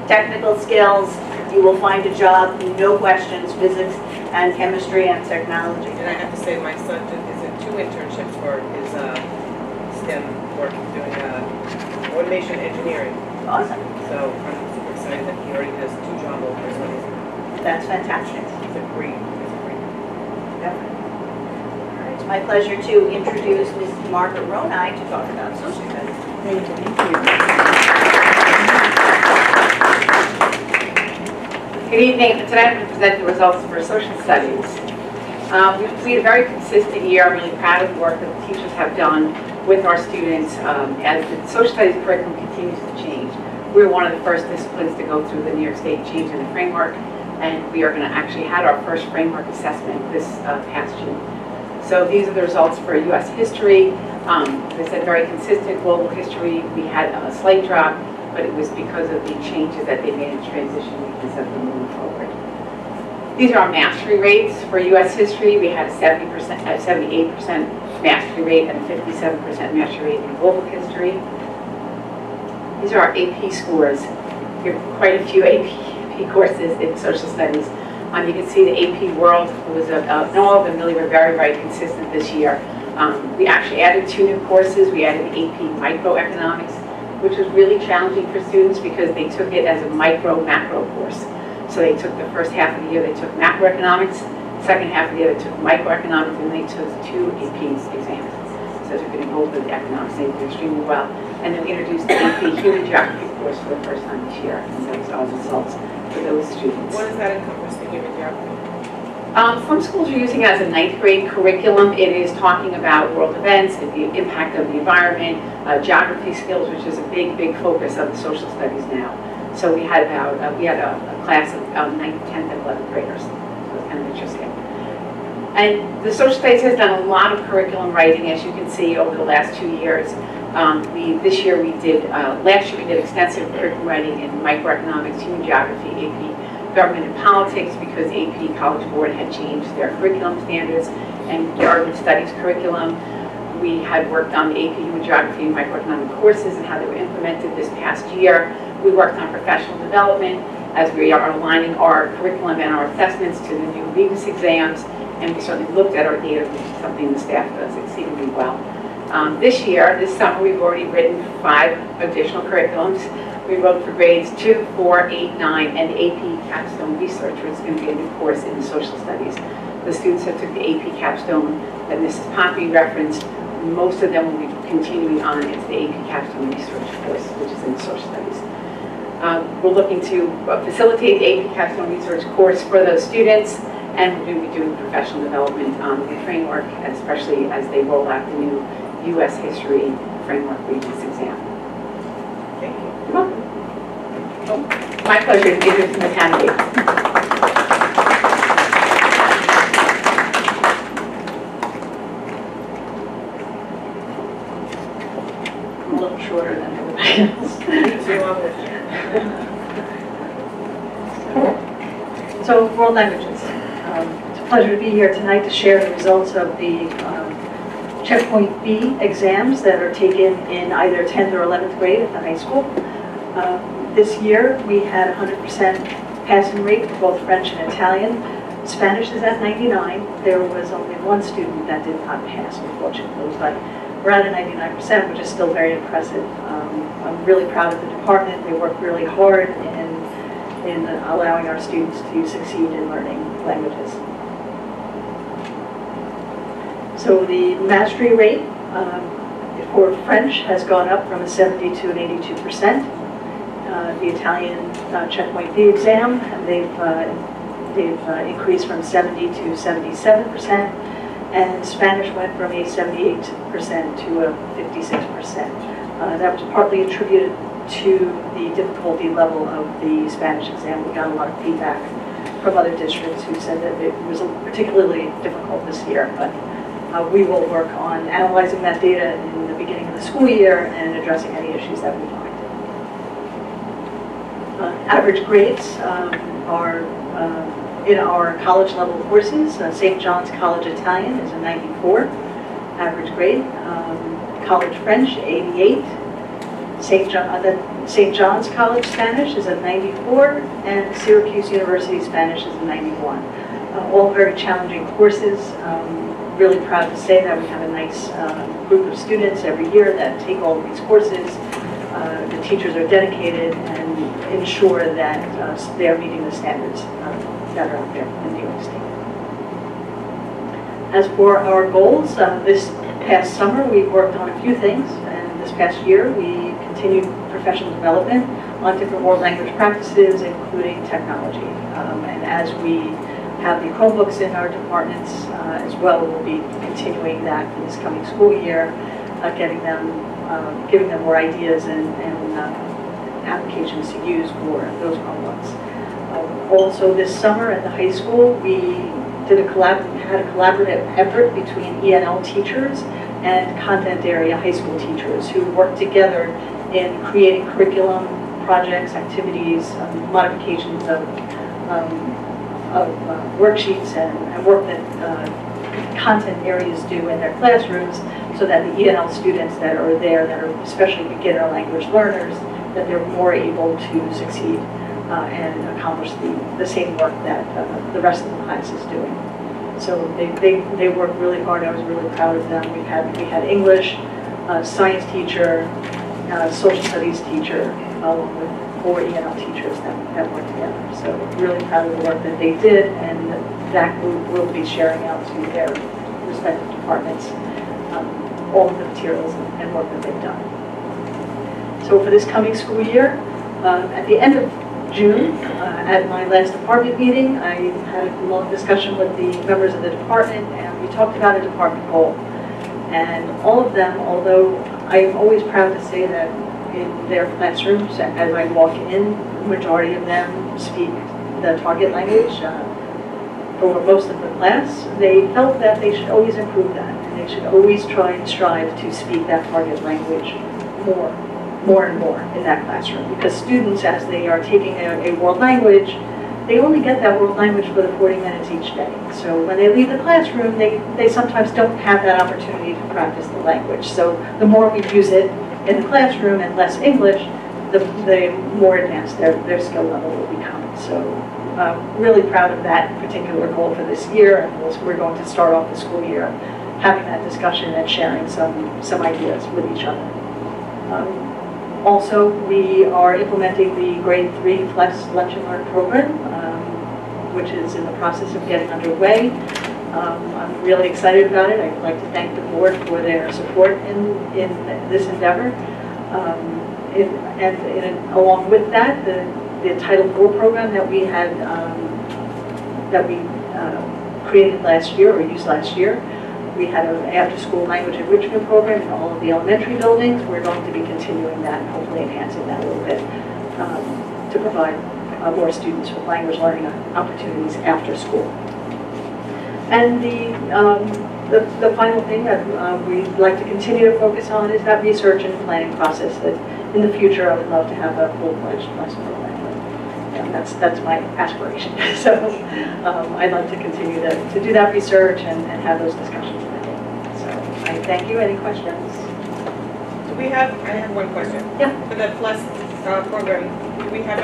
technical skills, you will find a job, no questions, physics and chemistry and technology. and I have to say, my son is in 2 internships for his STEM work, doing automation engineering. Awesome. So I'm super excited that he already has 2 job offers. That's fantastic. It's a great. Definitely. All right, it's my pleasure to introduce Mrs. Margaret Ronai to talk about social studies. Thank you. Good evening. Today I'm going to present the results for social studies. We had a very consistent year. I'm really proud of the work that the teachers have done with our students as the social studies curriculum continues to change. We were one of the first disciplines to go through the New York State change in the framework, and we are going to actually have our first framework assessment this past June. So these are the results for U.S. history. As I said, very consistent. Global history, we had a slight drop, but it was because of the changes that they made in transition weekends that we're moving forward. These are our mastery rates for U.S. history. We had a 78% mastery rate and a 57% mastery rate in global history. These are our AP scores. We have quite a few AP courses in social studies. You can see the AP World was, all of them really were very, very consistent this year. We actually added 2 new courses. We added the AP Microeconomics, which was really challenging for students because they took it as a micro-macro course. So they took the first half of the year, they took macroeconomics, second half of the year, they took microeconomics, and they took 2 AP exams. So they're going to go over the economics, they did extremely well. And then we introduced the AP Human Geography course for the first time this year, and those are the results for those students. What does that encompass, the human geography? Some schools are using it as a 9th grade curriculum. It is talking about world events, the impact of the environment, geography skills, which is a big, big focus of the social studies now. So we had about a class of 9th, 10th, and 11th graders. So it's kind of interesting. And the social studies has done a lot of curriculum writing, as you can see, over the last 2 years. Last year we did extensive curriculum writing in microeconomics, human geography, AP Government and Politics, because AP College Board had changed their curriculum standards, and the Urban Studies curriculum. We had worked on the AP Human Geography and Microeconomic courses and how they were implemented this past year. We worked on professional development as we are aligning our curriculum and our assessments to the new Regents exams, and we certainly looked at our data, which is something the staff does exceedingly well. This summer, we've already written 5 additional curriculums. We wrote for grades 2, 4, 8, 9, and the AP Capstone Research, which is going to be a new course in social studies. The students that took the AP Capstone that Mrs. Pompey referenced, most of them will be continuing on into the AP Capstone Research course, which is in social studies. We're looking to facilitate the AP Capstone Research course for those students, and we're going to be doing professional development on the framework, especially as they roll out the new U.S. History Framework Regents exam. Thank you. You're welcome. Oh, my pleasure to introduce Ms. Hannity. I'm a little shorter than everybody else. So, world languages. It's a pleasure to be here tonight to share the results of the Checkpoint B exams that are taken in either 10th or 11th grade at the high school. This year we had 100% passing rate for both French and Italian. Spanish is at 99. There was only one student that did not pass, unfortunately, but we're at a 99%, which is still very impressive. I'm really proud of the department. They work really hard in allowing our students to succeed in learning languages. So the mastery rate for French has gone up from a 70 to an 82%. The Italian checkpoint B exam, they've increased from 70 to 77%, and Spanish went from a 78% to a 56%. That was partly attributed to the difficulty level of the Spanish exam. We got a lot of feedback from other districts who said that it was particularly difficult this year, but we will work on analyzing that data in the beginning of the school year and addressing any issues that we find. Average grades are in our college level courses. St. John's College Italian is a 94 average grade. College French, 88. St. John's College Spanish is a 94, and Syracuse University Spanish is a 91. All very challenging courses. Really proud to say that we have a nice group of students every year that take all of these courses. The teachers are dedicated and ensure that they are meeting the standards that are out there in New York State. As for our goals, this past summer we worked on a few things, and this past year we continued professional development on different world language practices, including technology. And as we have the Chromebooks in our departments as well, we'll be continuing that for this coming school year, giving them more ideas and applications to use for those Chromebooks. Also this summer at the high school, we had a collaborative effort between ENL teachers and content area high school teachers who worked together in creating curriculum, projects, activities, modifications of worksheets and work that content areas do in their classrooms, so that the ENL students that are there, that are especially beginner language learners, that they're more able to succeed and accomplish the same work that the rest of the class is doing. So they work really hard. I was really proud of them. We had English, science teacher, social studies teacher, along with 4 ENL teachers that worked together. So really proud of the work that they did, and that group will be sharing out to their respective departments all of the materials and work that they've done. So for this coming school year, at the end of June, at my last department meeting, I had a long discussion with the members of the department, and we talked about a department goal. And all of them, although I'm always proud to say that in their classrooms, as I walk in, the majority of them speak the target language. For most of the class, they felt that they should always improve that, and they should always try and strive to speak that target language more and more in that classroom. Because students, as they are taking a world language, they only get that world language for the 40 minutes each day. So when they leave the classroom, they sometimes don't have that opportunity to practice the language. So the more we use it in the classroom and less English, the more advanced their skill level will become. So really proud of that particular goal for this year, and we're going to start off the school year having that discussion and sharing some ideas with each other. Also, we are implementing the grade 3 Flex Lunch and Learn program, which is in the process of getting underway. I'm really excited about it. I'd like to thank the board for their support in this endeavor. Along with that, the Title IV program that we had created last year or used last year. We had an after-school language enrichment program in all of the elementary buildings. We're going to be continuing that and hopefully enhancing that a little bit to provide more students with language learning opportunities after school. And the final thing that we'd like to continue to focus on is that research and planning process. That in the future, I would love to have a full-fledged lesson program. And that's my aspiration. So I'd like to continue to do that research and have those discussions with them. So I thank you. Any questions? I have one question. Yeah. For the Plus program, do we have,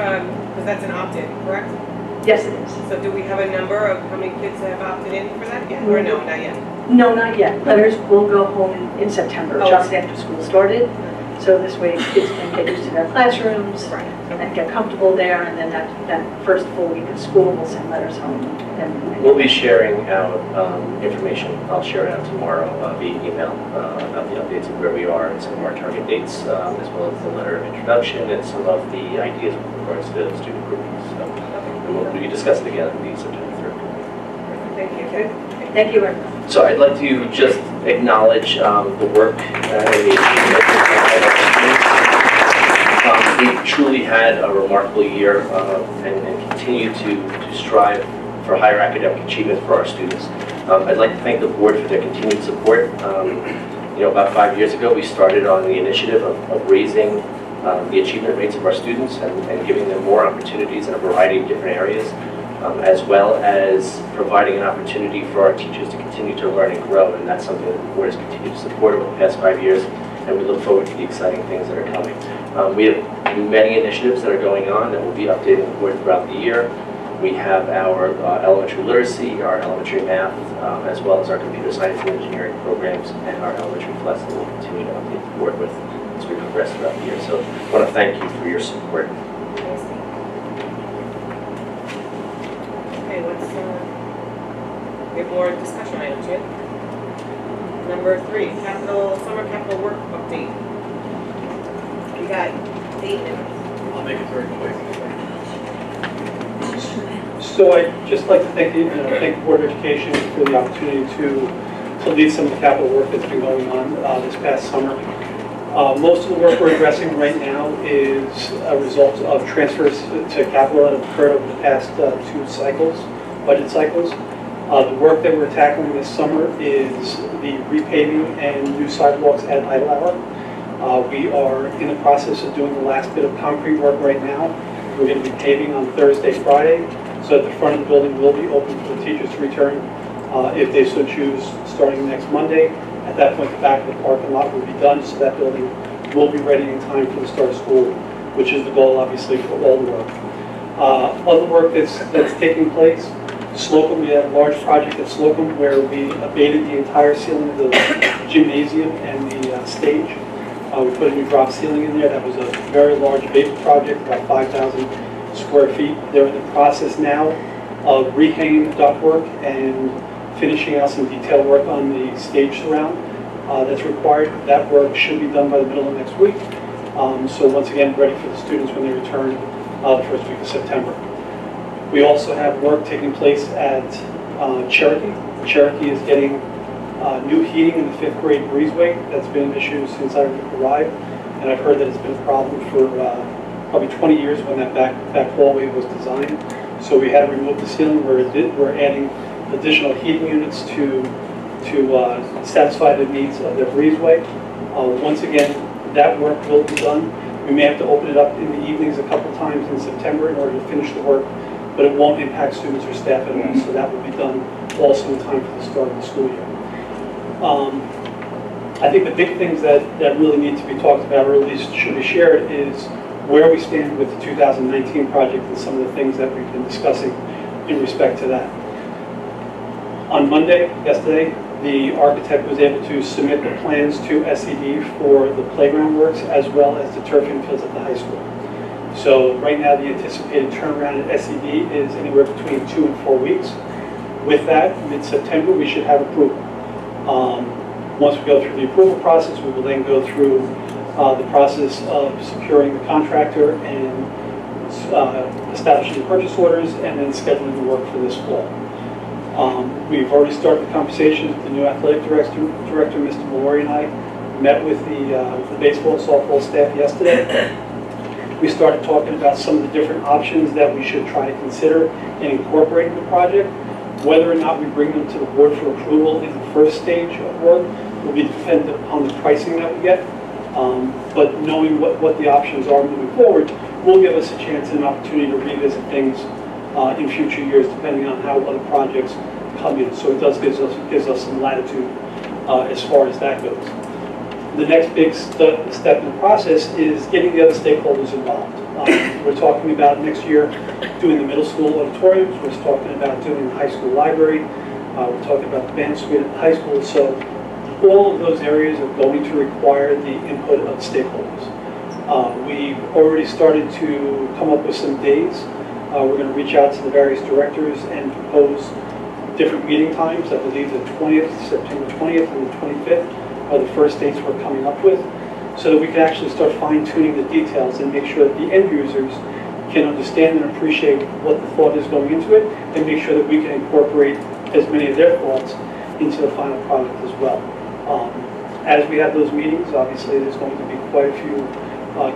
because that's an opt-in, correct? Yes, it is. So do we have a number of how many kids have opted in for that yet, or no, not yet? No, not yet. Letters will go home in September, Oh. just after school started. So this way kids can get used to their classrooms Right. and get comfortable there, and then that first full week of school, we'll send letters home. And We'll be sharing out information. I'll share it out tomorrow via email about the updates of where we are and some of our target dates, as well as the letter of introduction and some of the ideas with regards to student groupings. So, and we can discuss it again on the September 3rd. Thank you. Okay. Thank you very much. So I'd like to just acknowledge the work and the achievement of our students. We've truly had a remarkable year and continue to strive for higher academic achievement for our students. I'd like to thank the board for their continued support. About 5 years ago, we started on the initiative of raising the achievement rates of our students and giving them more opportunities in a variety of different areas, as well as providing an opportunity for our teachers to continue to learn and grow. And that's something that the board has continued to support over the past 5 years, and we look forward to the exciting things that are coming. We have many initiatives that are going on that we'll be updating the board throughout the year. We have our elementary literacy, our elementary math, as well as our computer science and engineering programs, and our elementary flex that we'll continue to update the board with as we progress throughout the year. So I want to thank you for your support. Okay, let's, we have more discussion items here. Number 3, summer capital work update. We got 8 minutes. I'll make it very quick. So I'd just like to thank the Board of Education for the opportunity to lead some of the capital work that's been going on this past summer. Most of the work we're addressing right now is a result of transfers to capital that have occurred over the past 2 cycles, budget cycles. The work that we're tackling this summer is the repaving and new sidewalks at Idle Hour. We are in the process of doing the last bit of concrete work right now. We're going to be paving on Thursday, Friday, so that the front of the building will be open for the teachers to return if they so choose, starting next Monday. At that point, the back of the parking lot will be done, so that building will be ready in time for the start of school, which is the goal, obviously, for all the work. Other work that's taking place, Slocum, we had a large project at Slocum where we abated the entire ceiling of the gymnasium and the stage. We put a new drop ceiling in there. That was a very large abatement project, about 5,000 square feet. They're in the process now of rehanging the ductwork and finishing out some detailed work on the stage surround that's required. That work should be done by the middle of next week. So once again, ready for the students when they return the first week of September. We also have work taking place at Cherokee. Cherokee is getting new heating in the 5th grade breezeway. That's been an issue since I arrived, and I've heard that it's been a problem for probably 20 years when that back hallway was designed. So we had to remove the ceiling. We're adding additional heating units to satisfy the needs of their breezeway. Once again, that work will be done. We may have to open it up in the evenings a couple times in September in order to finish the work, but it won't impact students or staff at all, so that will be done also in time for the start of the school year. I think the big things that really need to be talked about, or at least should be shared, is where we stand with the 2019 project and some of the things that we've been discussing in respect to that. On Monday, yesterday, the architect was able to submit the plans to SED for the playground works as well as the turf infields at the high school. So right now, the anticipated turnaround at SED is anywhere between 2 and 4 weeks. With that, mid-September, we should have approval. Once we go through the approval process, we will then go through the process of securing the contractor and establishing the purchase orders and then scheduling the work for this fall. We've already started the conversations with the new athletic director, Mr. Mallory, and I met with the baseball and softball staff yesterday. We started talking about some of the different options that we should try to consider in incorporating the project. Whether or not we bring them to the board for approval in the first stage of work will be dependent upon the pricing that we get. But knowing what the options are moving forward will give us a chance and an opportunity to revisit things in future years, depending on how other projects come in. So it does gives us some latitude as far as that goes. The next big step in the process is getting the other stakeholders involved. We're talking about next year doing the middle school auditoriums. We're talking about doing the high school library. We're talking about the band suite at the high school. So all of those areas are going to require the input of stakeholders. We've already started to come up with some days. We're going to reach out to the various directors and propose different meeting times. I believe the 20th, September 20th and the 25th are the first dates we're coming up with, so that we can actually start fine-tuning the details and make sure that the end users can understand and appreciate what the thought is going into it, and make sure that we can incorporate as many of their thoughts into the final product as well. As we have those meetings, obviously there's going to be quite a few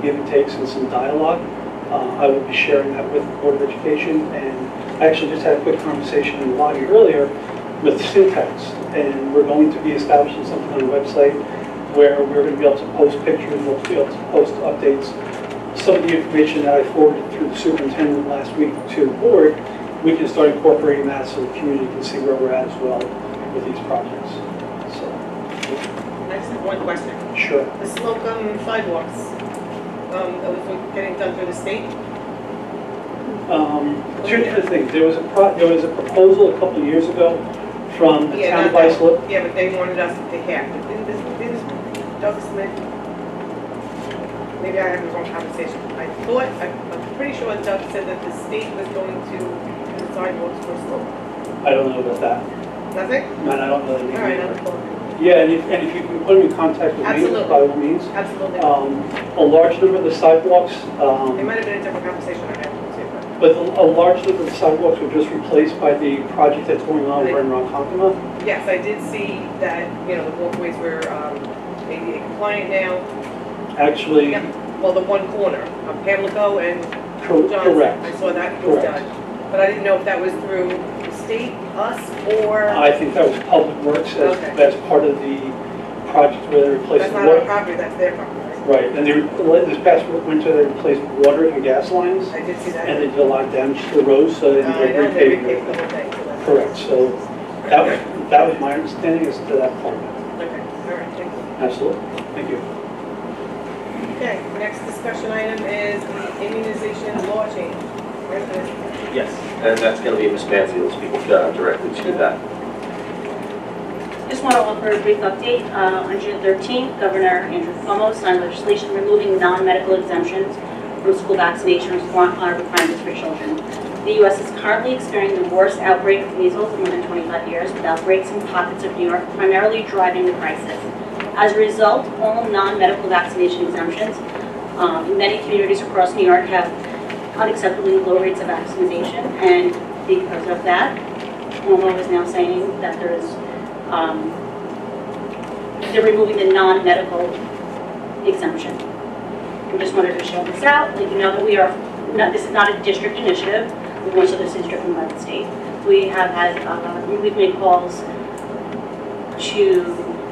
give and takes and some dialogue. I will be sharing that with the Board of Education, and I actually just had a quick conversation in the lobby earlier with Syntax, and we're going to be establishing something on the website where we're going to be able to post pictures, we'll be able to post updates. Some of the information that I forwarded through the superintendent last week to the board, we can start incorporating that so the community can see where we're at as well with these projects. So, I just have one question. sure. The Slocum sidewalks, that was getting done through the state? Here's the thing, there was a proposal a couple of years ago from the town of Islip. Yeah, but they wanted us to take half. Didn't Doug Smith, maybe I have the wrong conversation. I'm pretty sure Doug said that the state was going to do the sidewalks for Slocum. I don't know about that. Nothing? Man, I don't know the name. All right, I'm calling. Yeah, and if you can put them in contact with me, Absolutely. by all means. Absolutely. A large number of the sidewalks, It might have been a different conversation I had with you, but a large number of the sidewalks were just replaced by the project that's going on over in Ronkonkoma. yes, I did see that, the walkways were, ADA compliant now. Actually, Yeah, well, the one corner of Pamlico and Johnson. correct. I saw that was Correct. done. But I didn't know if that was through the state, us, or, I think that was Public Works Okay. as part of the project where they replaced that's the not our water. property, that's their property. Right, and this past winter, they replaced water and gas lines, I did see that. and they did a lot of damage to the roads, so they I ended know up they repaving repaved the everything. whole thing, so that's. Correct, so that was my understanding as to that part. Okay, all right, thank you. Absolutely, thank you. Okay, next discussion item is the immunization law change. Where's this? Yes, and that's going to be Ms. Manzi who will speak directly to that. Just want to offer a brief update. On June 13th, Governor Andrew Cuomo signed legislation removing non-medical exemptions from school vaccination requirements for children. The U.S. is currently experiencing the worst outbreak of measles in more than 25 years, with outbreaks in pockets of New York primarily driving the crisis. As a result, all non-medical vaccination exemptions in many communities across New York have unacceptably low rates of vaccination, and because of that, Cuomo is now saying that they're removing the non-medical exemption. We just wanted to show this out, let you know that this is not a district initiative, most of this is driven by the state. We have had, we've made calls to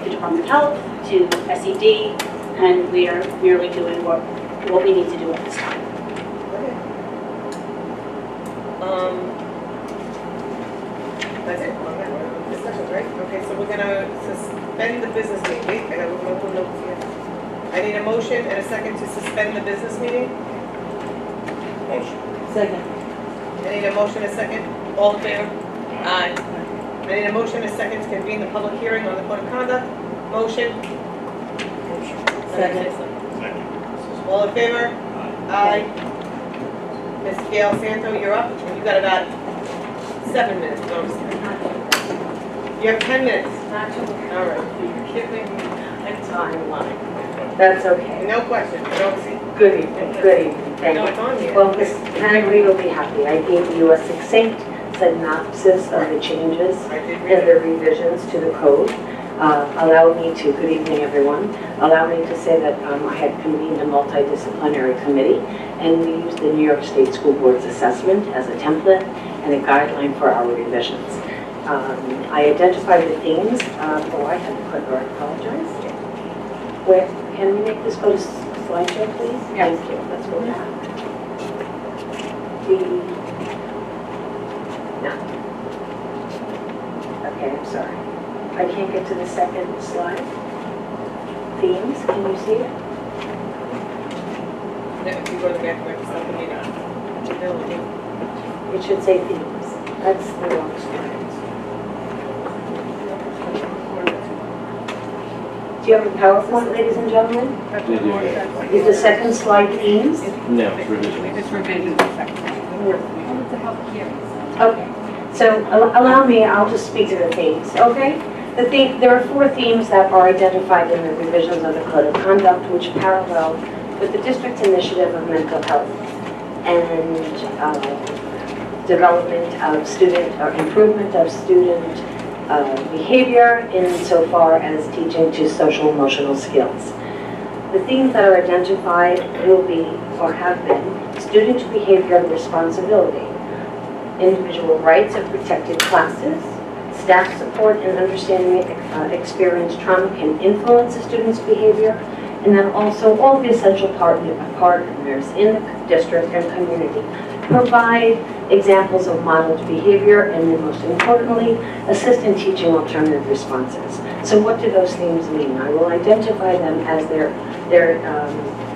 the Department of Health, to SED, and we are merely doing what we need to do at this time. That's it, on that discussion, right? Okay, so we're gonna suspend the business meeting. Wait, I got multiple notes here. I need a motion and a second to suspend the business meeting. Motion. Second. I need a motion and a second. All in favor? Aye. I need a motion and a second to convene the public hearing on the code of conduct. Motion. Second. All in favor? Aye. Ms. Gail Santo, you're up. You got about 7 minutes. No, I'm just kidding. You have 10 minutes. All right. You're kidding me. That's okay. No question. I don't see. Good evening, good evening, thank No, you. it's on here. Well, Ms. Hagley will be happy. I gave you a succinct synopsis of the changes I did read and it. the revisions to the code. Allow me to, good evening everyone, allow me to say that I had convened a multidisciplinary committee, and we used the New York State School Board's assessment as a template and a guideline for our revisions. I identified the themes. Oh, I had to click, or I apologize. Where, can we make this go to slideshow, please? Thank you. Let's go back. No. Okay, I'm sorry. I can't get to the second slide. Themes, can you see it? If you go to the back, there's something in ability. It should say themes. That's the wrong slide. Do you have a PowerPoint, ladies and gentlemen? Is the second slide themes? No, it's revision. It's revision, the second. Well, it's a public hearing, so. Okay, so allow me, I'll just speak to the themes, okay? There are 4 themes that are identified in the revisions of the Code of Conduct, which parallel with the district's initiative of mental health and development of student, or improvement of student behavior insofar as teaching to social emotional skills. The themes that are identified will be, or have been, student behavior and responsibility, individual rights of protected classes, staff support and understanding experienced trauma can influence a student's behavior, and then also all the essential partners in the district and community provide examples of modeled behavior, and then most importantly, assist in teaching alternative responses. So what do those themes mean? I will identify them as they're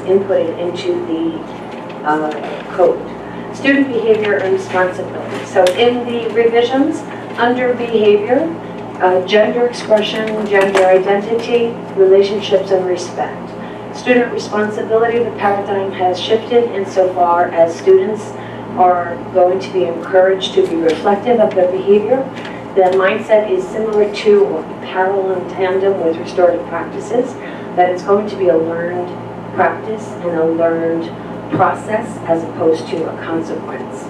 inputted into the code. Student behavior and responsibility. So in the revisions, under behavior, gender expression, gender identity, relationships, and respect. Student responsibility, the paradigm has shifted insofar as students are going to be encouraged to be reflective of their behavior. The mindset is similar to or parallel in tandem with restorative practices, that it's going to be a learned practice and a learned process as opposed to a consequence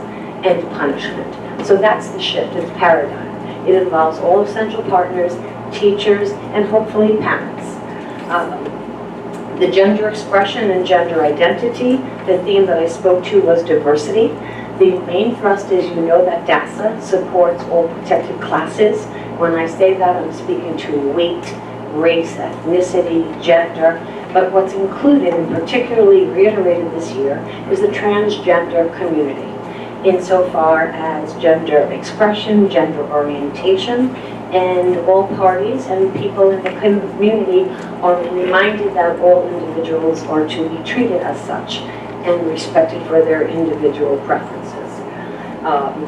and punishment. So that's the shift, it's paradigm. It involves all essential partners, teachers, and hopefully parents. The gender expression and gender identity, the theme that I spoke to was diversity. The main thrust is, you know, that DASA supports all protected classes. When I say that, I'm speaking to weight, race, ethnicity, gender, but what's included and particularly reiterated this year is the transgender community, insofar as gender expression, gender orientation, and all parties and people in the community are reminded that all individuals are to be treated as such and respected for their individual preferences.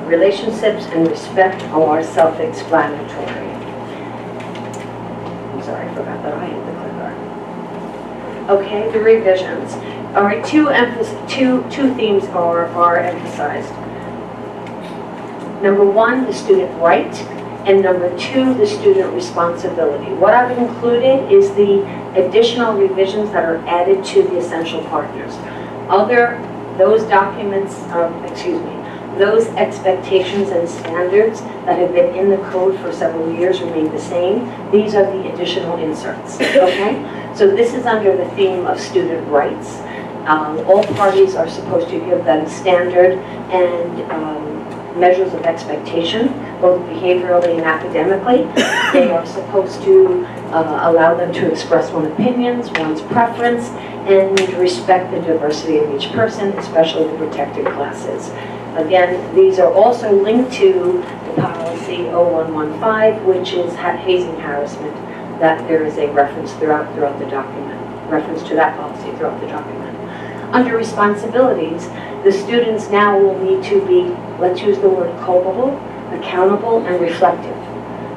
Relationships and respect are self-explanatory. I'm sorry, I forgot that I had the clicker. Okay, the revisions. All right, two themes are emphasized. Number 1, the student right, and number 2, the student responsibility. What I've included is the additional revisions that are added to the essential partners. Those documents, those expectations and standards that have been in the code for several years remain the same. These are the additional inserts, okay? So this is under the theme of student rights. All parties are supposed to give them standard and measures of expectation, both behaviorally and academically. They are supposed to allow them to express one's opinions, one's preference, and respect the diversity of each person, especially the protected classes. Again, these are also linked to the policy 0115, which is hazing harassment, that there is a reference throughout the document, reference to that policy throughout the document. Under responsibilities, the students now will need to be, let's use the word culpable, accountable, and reflective.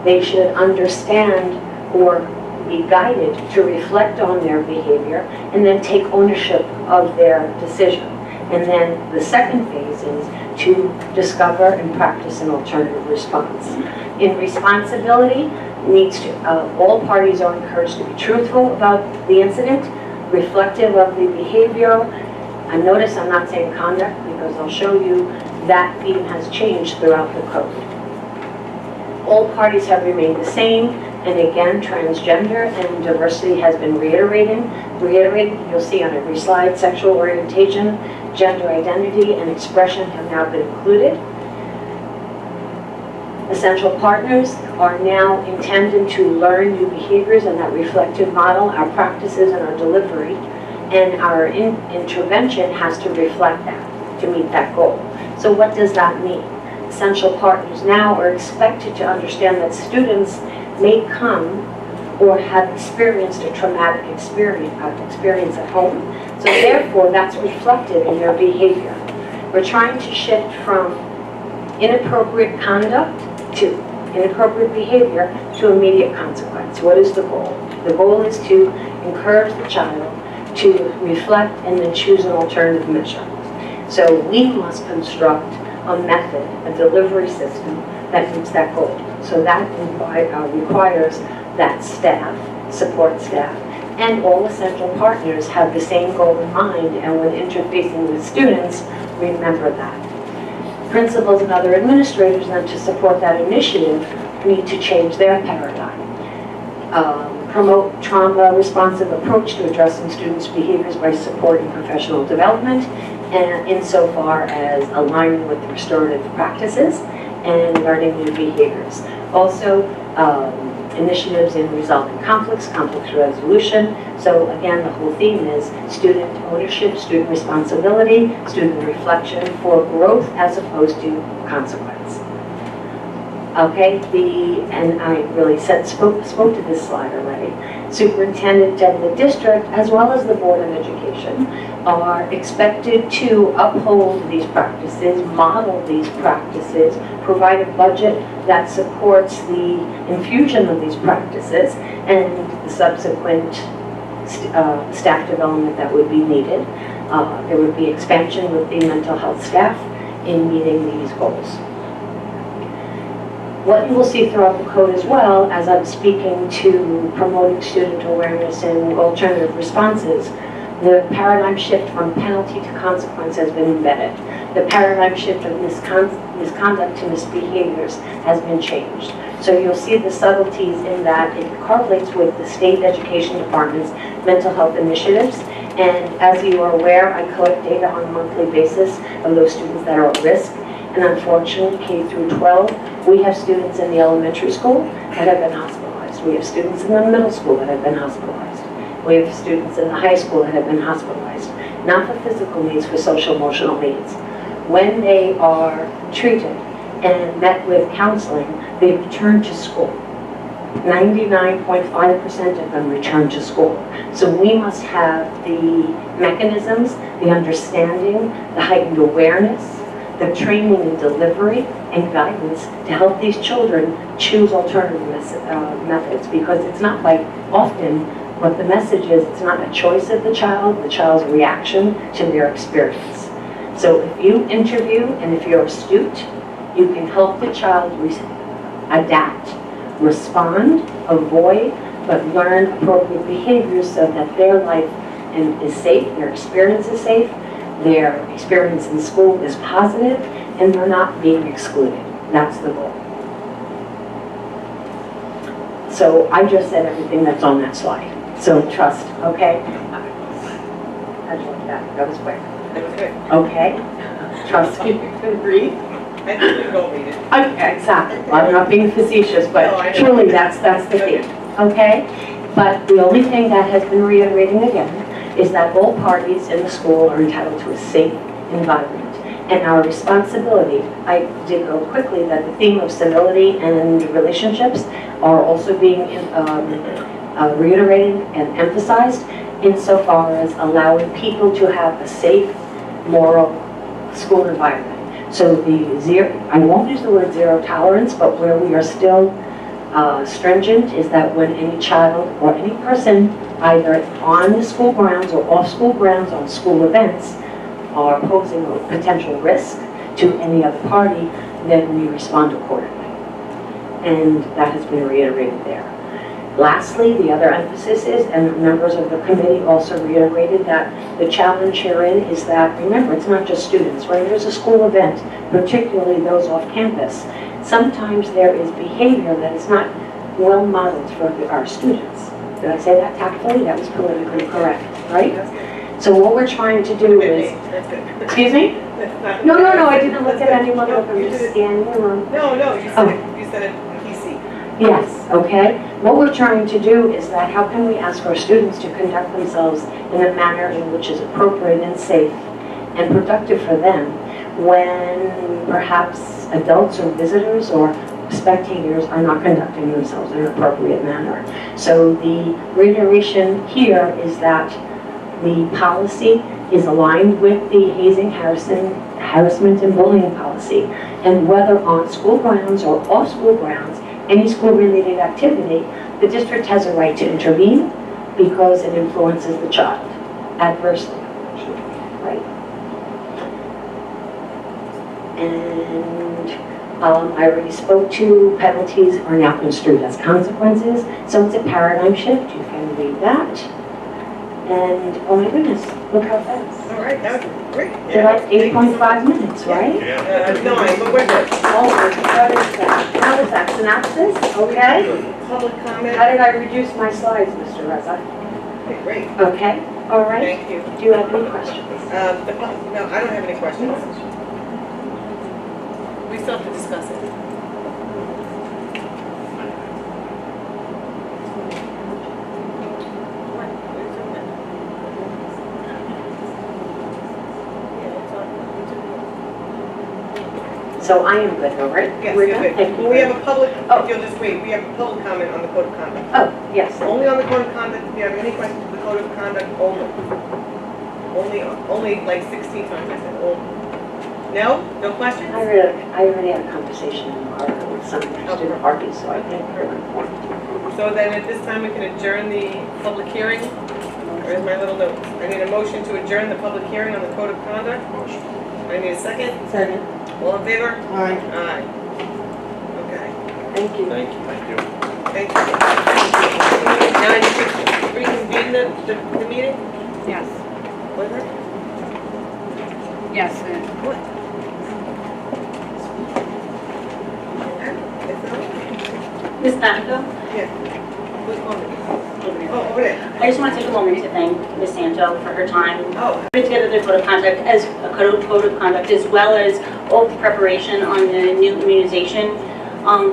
They should understand or be guided to reflect on their behavior and then take ownership of their decision. And then the second phase is to discover and practice an alternative response. In responsibility, all parties are encouraged to be truthful about the incident, reflective of the behavior. And notice I'm not saying conduct, because I'll show you that theme has changed throughout the code. All parties have remained the same, and again, transgender and diversity has been reiterated. You'll see on every slide, sexual orientation, gender identity, and expression have now been included. Essential partners are now intended to learn new behaviors and that reflective model, our practices and our delivery, and our intervention has to reflect that, to meet that goal. So what does that mean? Essential partners now are expected to understand that students may come or have experienced a traumatic experience at home. So therefore, that's reflected in their behavior. We're trying to shift from inappropriate conduct to inappropriate behavior to immediate consequence. What is the goal? The goal is to encourage the child to reflect and then choose an alternative measure. So we must construct a method, a delivery system that meets that goal. So that requires that staff, support staff, and all essential partners have the same goal in mind, and when interfacing with students, remember that. Principals and other administrators then to support that initiative need to change their paradigm. Promote trauma-responsive approach to addressing students' behaviors by supporting professional development and insofar as aligning with restorative practices and learning new behaviors. Also, initiatives in resolving conflicts, conflict resolution. So again, the whole theme is student ownership, student responsibility, student reflection for growth as opposed to consequence. Okay, and I really spoke to this slide already. Superintendent of the district, as well as the Board of Education, are expected to uphold these practices, model these practices, provide a budget that supports the infusion of these practices and the subsequent staff development that would be needed. There would be expansion with the mental health staff in meeting these goals. What you will see throughout the code as well, as I'm speaking to promoting student awareness and alternative responses, the paradigm shift from penalty to consequence has been embedded. The paradigm shift of misconduct to misbehaviors has been changed. So you'll see the subtleties in that it correlates with the state education department's mental health initiatives. And as you are aware, I collect data on a monthly basis of those students that are at risk. And unfortunately, K through 12, we have students in the elementary school that have been hospitalized. We have students in the middle school that have been hospitalized. We have students in the high school that have been hospitalized, not for physical needs, for social emotional needs. When they are treated and met with counseling, they return to school. 99.5% of them return to school. So we must have the mechanisms, the understanding, the heightened awareness, the training and delivery and guidance to help these children choose alternative methods, because it's not like often what the message is, it's not a choice of the child's reaction to their experience. So if you interview and if you're astute, you can help the child adapt, respond, avoid, but learn appropriate behaviors so that their life is safe, their experience is safe, their experience in school is positive, and they're not being excluded. That's the goal. So I just said everything that's on that slide. So trust, okay? How'd you like that? That was quick. That was good. Okay? Trust me. Couldn't breathe. I didn't go read it. Okay, exactly. Well, I'm not being facetious, No, but I know. truly that's the theme. Okay? But the only thing that has been reiterating again is that all parties in the school are entitled to a safe environment. And our responsibility, I did go quickly, that the theme of civility and relationships are also being reiterated and emphasized insofar as allowing people to have a safe, moral school environment. So I won't use the word zero tolerance, but where we are still stringent is that when any child or any person, either on the school grounds or off school grounds on school events, are posing a potential risk to any other party, then we respond accordingly. And that has been reiterated there. Lastly, the other emphasis is, and members of the committee also reiterated, that the challenge herein is that, remember, it's not just students. When there's a school event, particularly those off campus, sometimes there is behavior that is not well modeled for our students. Did I say that tactfully? That was politically correct, right? So what we're trying to do is, excuse me? No, I didn't look at anyone, I'm just scanning the room. No, you said it PC. Yes, okay. What we're trying to do is that how can we ask our students to conduct themselves in a manner in which is appropriate and safe and productive for them when perhaps adults or visitors or spectators are not conducting themselves in an appropriate manner. So the reiteration here is that the policy is aligned with the hazing, harassment, and bullying policy. And whether on school grounds or off school grounds, any school-related activity, the district has a right to intervene because it influences the child adversely, right? And I already spoke to penalties are now construed as consequences, so it's a paradigm shift. You can read that. And oh my goodness, look how fast. All right, that was great. Did I 8.5 minutes, right? Nine, but we're good. Oh, what is that? How is that? Synopsis? Okay. Public comment. How did I reduce my slides, Mr. Reza? Okay, great. Okay, all right. Thank you. Do you have any questions? No, I don't have any questions. We still have to discuss it. So I am good, all right? Yes, We're you're done? good. Thank you. We have a public, Oh. if you'll just wait, we have a public comment on the code of conduct. Oh, yes. Only on the code of conduct, if you have any questions, the code of conduct only. Only like 16 times I said only. No? No questions? I already had a conversation in the car with some interested parties, so I think we're informed. So then at this time, we can adjourn the public hearing. Where's my little notes? I need a motion to adjourn the public hearing on the code of conduct. Motion. I need a second. Second. All in favor? Aye. Aye. Okay, Thank you. Thank you. Thank you. thank you. Now I need to reconvene the meeting? Yes, Was it? yes. What? It's on? Ms. Bacco, Yeah. Who's calling? Oh, over there. I just want to take a moment to thank Ms. Santo for her time Oh, putting together the code of conduct as well as all the preparation on the new immunization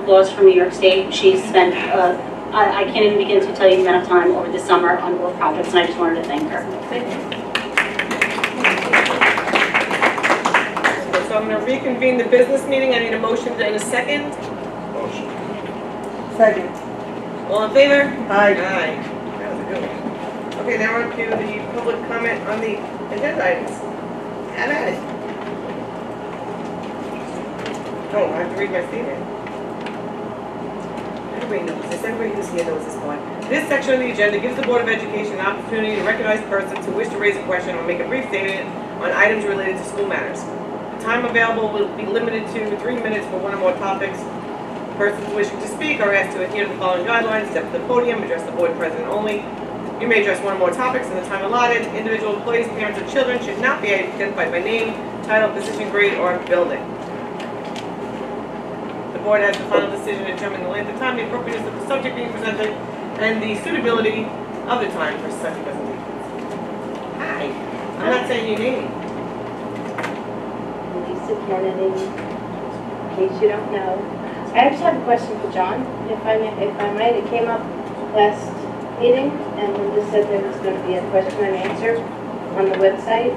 laws from New York State. She spent, I can't even begin to tell you the amount of time over the summer on both projects, and I just wanted to thank her. so I'm going to reconvene the business meeting. I need a motion in a second. Motion. Second. All in favor? Aye. Aye. That was a good one. Okay, now we're up to the public comment on the agenda items. Have at it. Oh, I have to read my statement. Everybody knows this. Everybody who's here knows this one. This section of the agenda gives the Board of Education an opportunity to recognize persons who wish to raise a question or make a brief statement on items related to school matters. The time available will be limited to 3 minutes for one or more topics. Persons wishing to speak are asked to adhere to the following guidelines: step to the podium, address the board president only. You may address one or more topics in the time allotted. Individual employees, parents, or children should not be identified by name, title, position, grade, or building. The board has the final decision to determine the length of time, the appropriateness of the subject being presented, and the suitability of the time for such presentations. Hi. I'm not saying your name. Lisa Kennedy, in case you don't know. I just have a question for John, if I might. It came up last meeting, and Linda said there was going to be a question and answer on the website.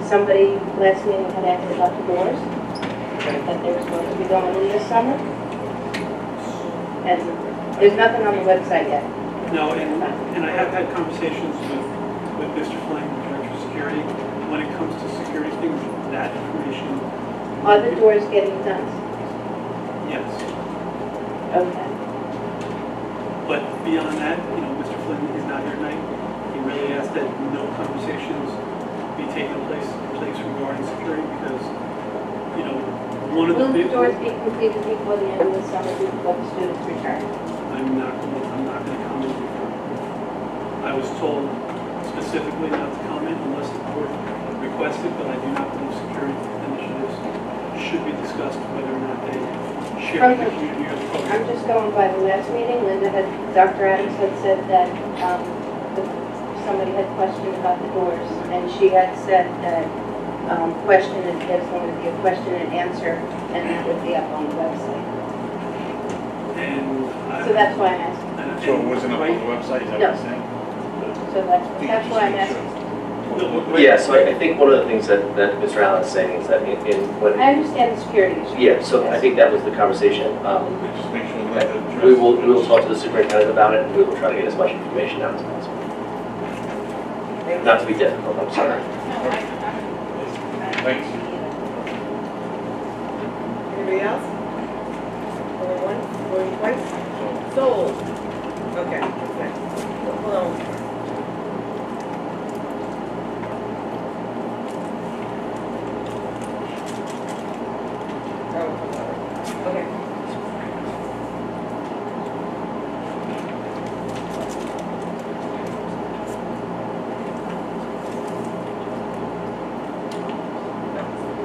Somebody last meeting had asked about the doors, that they were supposed to be going in this summer. And there's nothing on the website yet. No, and I have had conversations with Mr. Flynn, Director of Security. When it comes to security things, that information, Are the doors getting done? yes. Okay. But beyond that, Mr. Flynn is not here tonight. He really asked that no conversations be taking place regarding security because, one of the Will the big... doors be completed before the end of the summer, before the students return? I'm not going to comment before. I was told specifically not to comment unless the board requested, but I do not believe security initiatives should be discussed whether or not they share the community or the program. I'm just going by the last meeting. Dr. Adams had said that somebody had questioned about the doors, and she had said that there's going to be a question and answer, and that would be up on the website. And So that's why I'm asking. So it wasn't up on the website, is that what No. you're saying? So that's why I'm asking. Yeah, so I think one of the things that Mr. Allen is saying is that when, I understand the security issue. yeah, so I think that was the conversation. Just make sure that We will talk to the superintendent about it, and we will try to get as much information out as possible. Not to be difficult, I'm sorry. Thanks. Anybody else? Only one, going twice? Sold. Okay, what's next? Hold on. Oh, okay.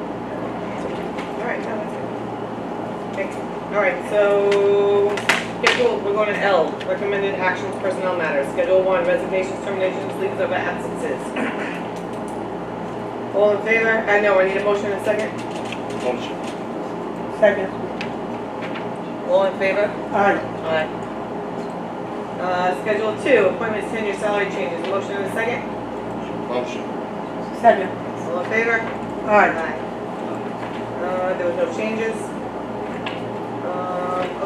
All right, now that's it. Okay. All right, so schedule, we're going to L, recommended actions, personnel matters. Schedule 1, resignations, terminations, leaves of absences. All in favor? I need a motion and a second. Motion. Second. All in favor? Aye. Aye. Schedule 2, appointments, tenure, salary changes. Motion and a second. Motion. Second. All in favor? Aye. There was no changes.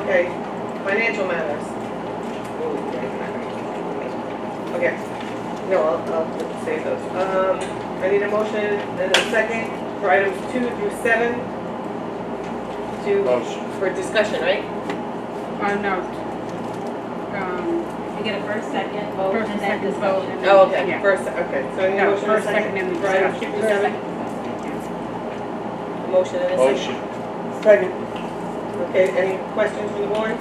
Okay, financial matters. Okay, no, I'll save those. I need a motion and a second for items 2 through 7 Motion. for discussion, right? No. You get a first, second, vote, First and and then second vote. discussion. Oh, okay, Yeah. first, okay, so I need a No, motion and a first, second, second and for items 2 through 7. Motion and a second. Motion. Second. Okay, any questions from the board?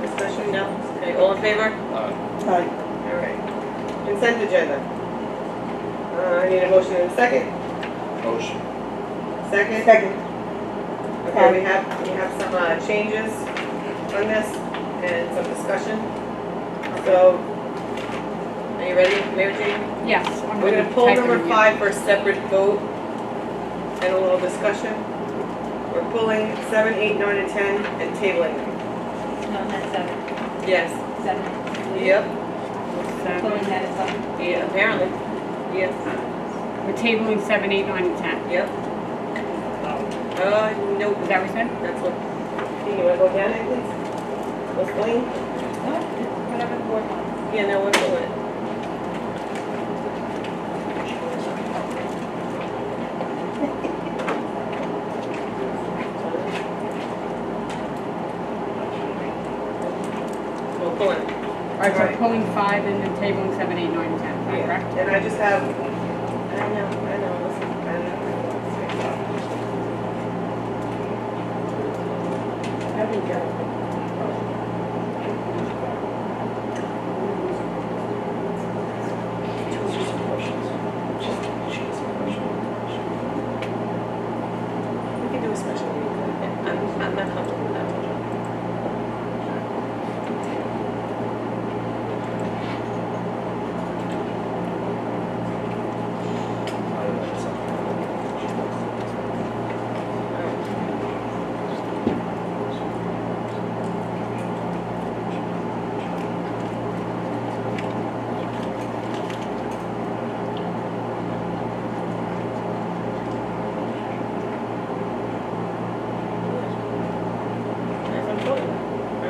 Discussion, no? Okay, all in favor? Aye. All right. Consent agenda. I need a motion and a second. Motion. Second? Second. Okay, we have some changes on this and some discussion. So, are you ready, Mary Jane? Yes. We're gonna pull number 5 for a separate vote and a little discussion. We're pulling 7, 8, 9, and 10 and tabling them. No, that's 7. Yes. 7. Yep. Pulling that as 7. Yeah, apparently. Yes. We're tabling 7, 8, 9, and 10. Yep. Nope. Is that what you said? That's what, you wanna go down it, please? Let's clean? Whatever the board wants. Yeah, no, we're doing it. We're pulling. All right, so Right. pulling 5 and then tabling 7, 8, 9, and 10, is that Yeah, correct? and I just have, I know, listen, I know. How do you go? We can do a special meeting. I'm not comfortable with that.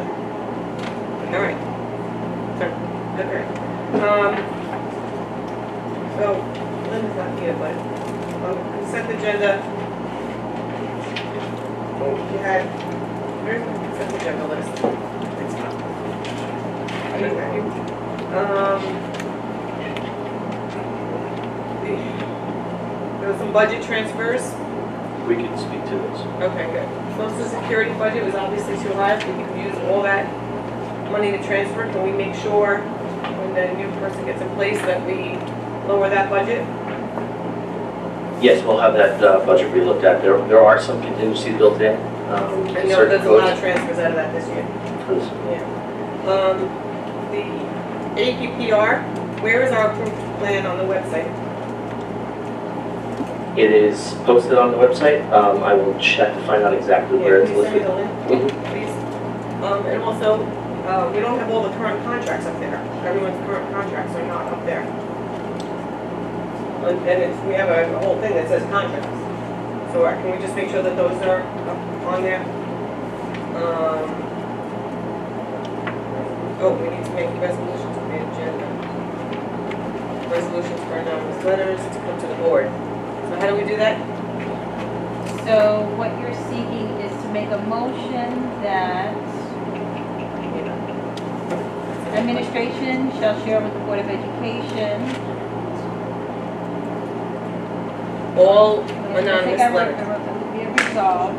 All right. Okay. So, Linda's not here, but on the consent agenda, you had, where's the consent agenda list? It's not. Okay. There was some budget transfers. We can speak to this. Okay, good. Social security budget was obviously too high, if we could use all that money to transfer. Can we make sure when the new person gets in place that we lower that budget? Yes, we'll have that budget relooked at. There are some contingencies built in. I know certain there's a lot of codes. transfers out of that this year. Please. Yeah. The APPR, where is our approved plan on the website? It is posted on the website. I will check to find out exactly where it's Can you send me listed. the link, Mhm. please? And also, we don't have all the current contracts up there. Everyone's current contracts are not up there. And we have a whole thing that says contracts. So can we just make sure that those are on there? Oh, we need to make resolutions for the agenda. Resolutions for anonymous letters to come to the board. So how do we do that? So what you're seeking is to make a motion that administration shall share with the Board of Education. All I think anonymous I wrote letters. that would be a resolve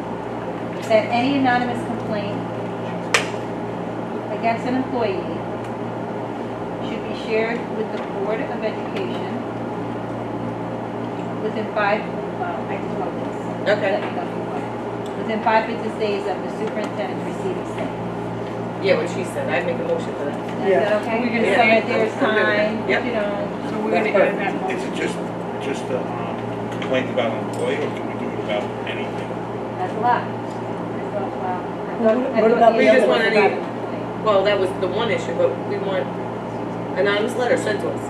that any anonymous complaint against an employee should be shared with the Board of Education within I just wrote this. Okay. Let me know if you want it. Within 5 business days of the superintendent receiving same. Yeah, what she said, I'd make a motion for that. Is that okay? We're gonna So say that there's time, Yep. you know. So we're gonna add that Is motion. it just a complaint about an employee, or can we do it about anything? That's a lot. What about we just want any, well, that was the one issue, but we want anonymous letter sent to us.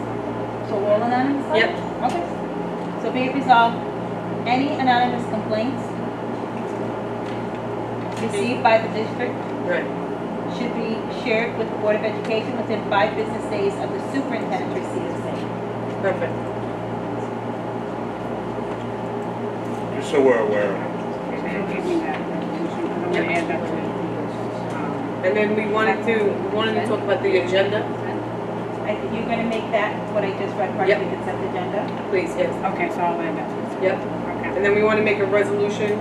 So all anonymous? Yep. Okay. So be it resolved, any anonymous complaints received by the district Right. should be shared with the Board of Education within 5 business days of the superintendent receiving same. Perfect. Just so we're aware. Give me that. I'm gonna add that to it. And then we wanted to talk about the agenda, I think you're gonna make that, what I just read, part of the consent agenda? please, yes. Okay, so I'll add that to it. Yep. Okay. And then we want to make a resolution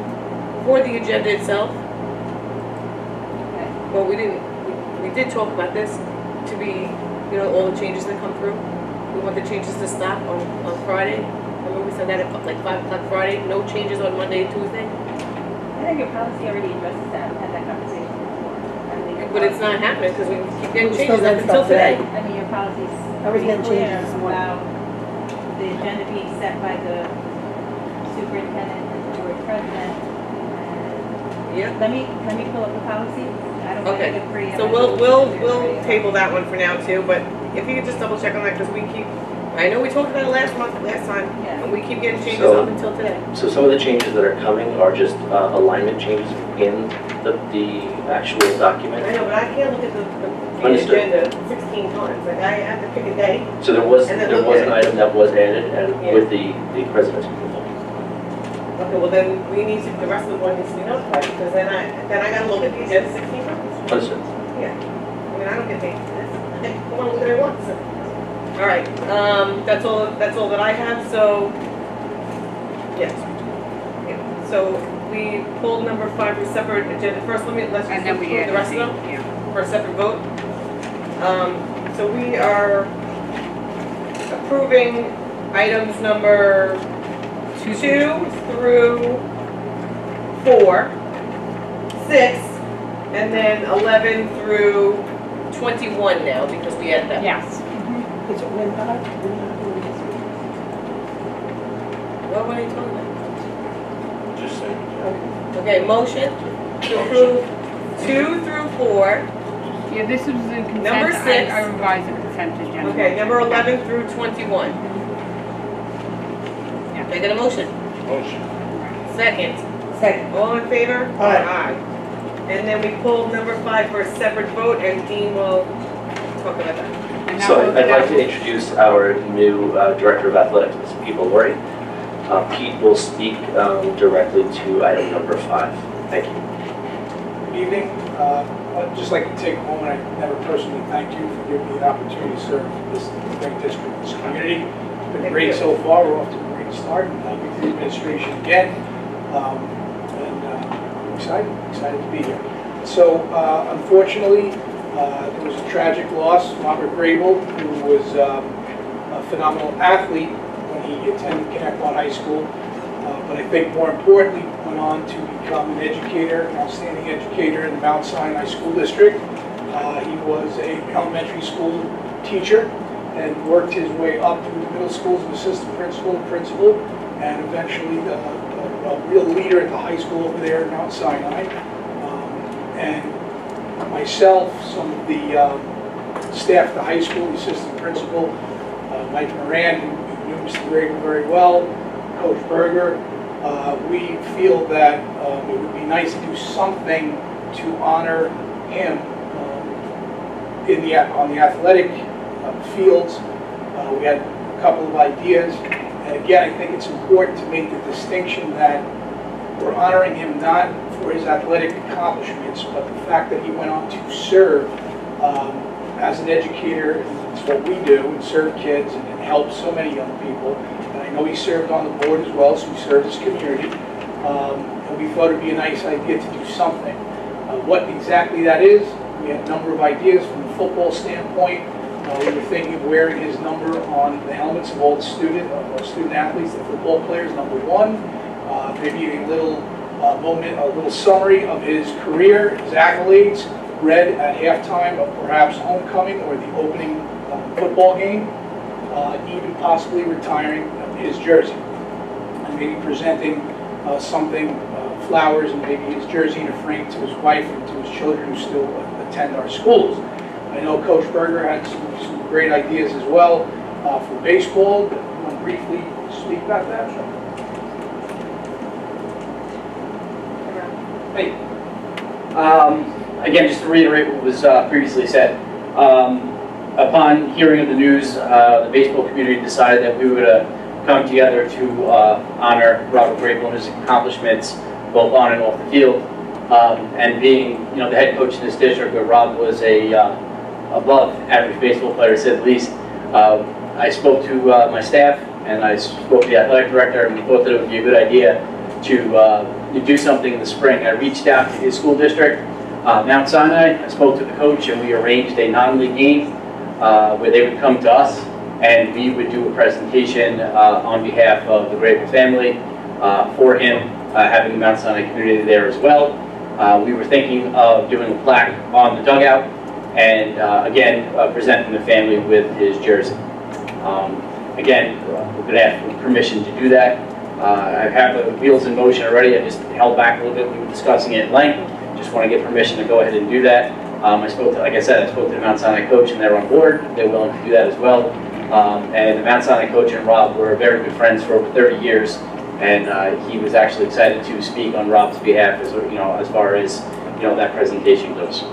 for the agenda itself. Well, we did talk about this to be, all the changes that come through. We want the changes to stop on Friday. Remember we said that at like 5 o'clock Friday, no changes on Monday and Tuesday? I think your policy already addresses that, had that conversation before. I think your But it's policy- not happening because we keep getting changes up until today. I mean, your policy's I was pretty gonna clear change this one. about the agenda being set by the superintendent and the board president. Yep. Let me pull up the policy. I don't want to Okay. get free. So we'll table that one for now too, but if you could just double check on that because we keep, I know we talked about it last time, Yeah. and we keep getting changes So- up until today. So some of the changes that are coming are just alignment changes in the actual document. I know, but I can't look at the Understood. agenda 16 times, like I have to pick a day. So there was And then an look at it. item that was added and Yeah. with the president's approval. Okay, well then, we need to, the rest of the board needs to be notified, because then I gotta look at the agenda 16 times. Understood. Yeah, I mean, I don't get paid for this, I wanna look at it once. All right, that's all that I have, so, yes. Yeah, so, we pulled number 5 for separate agenda, first let's just And then we approve add the rest of them yeah. for a separate vote. So we are approving items number 2 through 4, 6, and then 11 through 21 now, because we had that. Yes. Is it when not? What are you talking about? Just say. Okay, motion to approve 2 through 4, Yeah, this was in consent. Number 6. I revised the consent agenda. okay, number 11 through 21. Yeah. Making a motion. Motion. Second. Second. All in favor? Aye. And then we pulled number 5 for a separate vote, and Dean will talk about that. And So that I'd like will- to introduce our new Director of Athletics, Ms. Pete Lori. Pete will speak directly to item number 5. Thank you. Good evening. I'd just like to take a moment, I never personally thank you for giving me the opportunity to serve this great district, this community. It's been great so far, we're off to a great start, and thank you to the administration again. I'm excited to be here. So unfortunately, there was a tragic loss. Robert Grable, who was a phenomenal athlete when he attended Connecticut High School, but I think more importantly, went on to become an educator, an outstanding educator in the Mount Sinai School District. He was an elementary school teacher and worked his way up through the middle school as an assistant principal, and eventually a real leader at the high school over there at Mount Sinai. And myself, some of the staff at the high school, the assistant principal, Mike Moran, who knew Mr. Grable very well, Coach Berger. We feel that it would be nice to do something to honor him on the athletic fields. We had a couple of ideas, and again, I think it's important to make the distinction that we're honoring him not for his athletic accomplishments, but the fact that he went on to serve as an educator. It's what we do, and serve kids and help so many young people. And I know he served on the board as well, so he served his community. And we thought it'd be a nice idea to do something. What exactly that is, we had a number of ideas from the football standpoint. We were thinking of wearing his number on the helmets of all the student athletes, the football players, number one. Maybe a little moment, a little summary of his career, his accolades, read at halftime of perhaps homecoming or the opening football game, even possibly retiring his jersey, and maybe presenting something, flowers and maybe his jersey in a frame to his wife and to his children who still attend our schools. I know Coach Berger had some great ideas as well for baseball. Do you want to briefly speak about that? Hey. Again, just to reiterate what was previously said, upon hearing of the news, the baseball community decided that we would come together to honor Robert Grable and his accomplishments both on and off the field. And being, the head coach in this district, where Rob was a above average baseball player, to say the least, I spoke to my staff and I spoke to the athletic director, and we thought that it would be a good idea to do something in the spring. I reached out to his school district, Mount Sinai. I spoke to the coach, and we arranged a non-league game where they would come to us and we would do a presentation on behalf of the Grable family for him, having the Mount Sinai community there as well. We were thinking of doing a plaque on the dugout and again presenting the family with his jersey. Again, we're going to ask for permission to do that. I have the wheels in motion already. I just held back a little bit. We were discussing it at length. Just want to get permission to go ahead and do that. Like I said, I spoke to the Mount Sinai coach, and they're on board. They're willing to do that as well. And the Mount Sinai coach and Rob were very good friends for over 30 years, and he was actually excited to speak on Rob's behalf, as far as that presentation goes.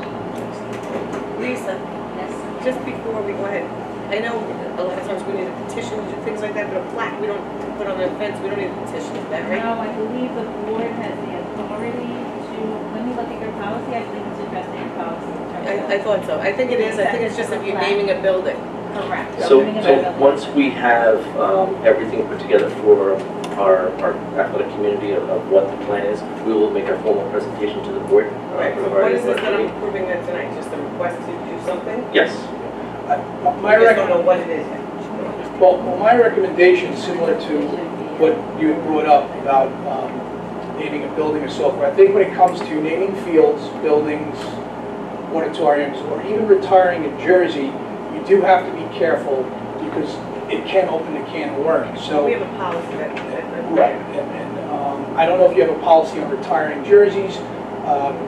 Lisa, yes. Just before we go ahead, I know a lot of times we need a petition and things like that, but a plaque we don't put on the fence. We don't need a petition. Is that right? No, I believe the board has the authority to, let me look at your policy, I think it's addressed in policy. I thought so. I think it is. I think it's just if you're naming a building. Correct. So once we have everything put together for our athletic community of what the plan is, we will make a formal presentation to the board. Right. So what is this that I'm approving that tonight? Just a request to do something? Yes. I just don't know what it is yet. Well, my recommendation is similar to what you had brought up about naming a building or so forth. I think when it comes to naming fields, buildings, auditoriums, or even retiring a jersey, you do have to be careful because it can open a can of worms. So we have a policy that right, and I don't know if you have a policy on retiring jerseys.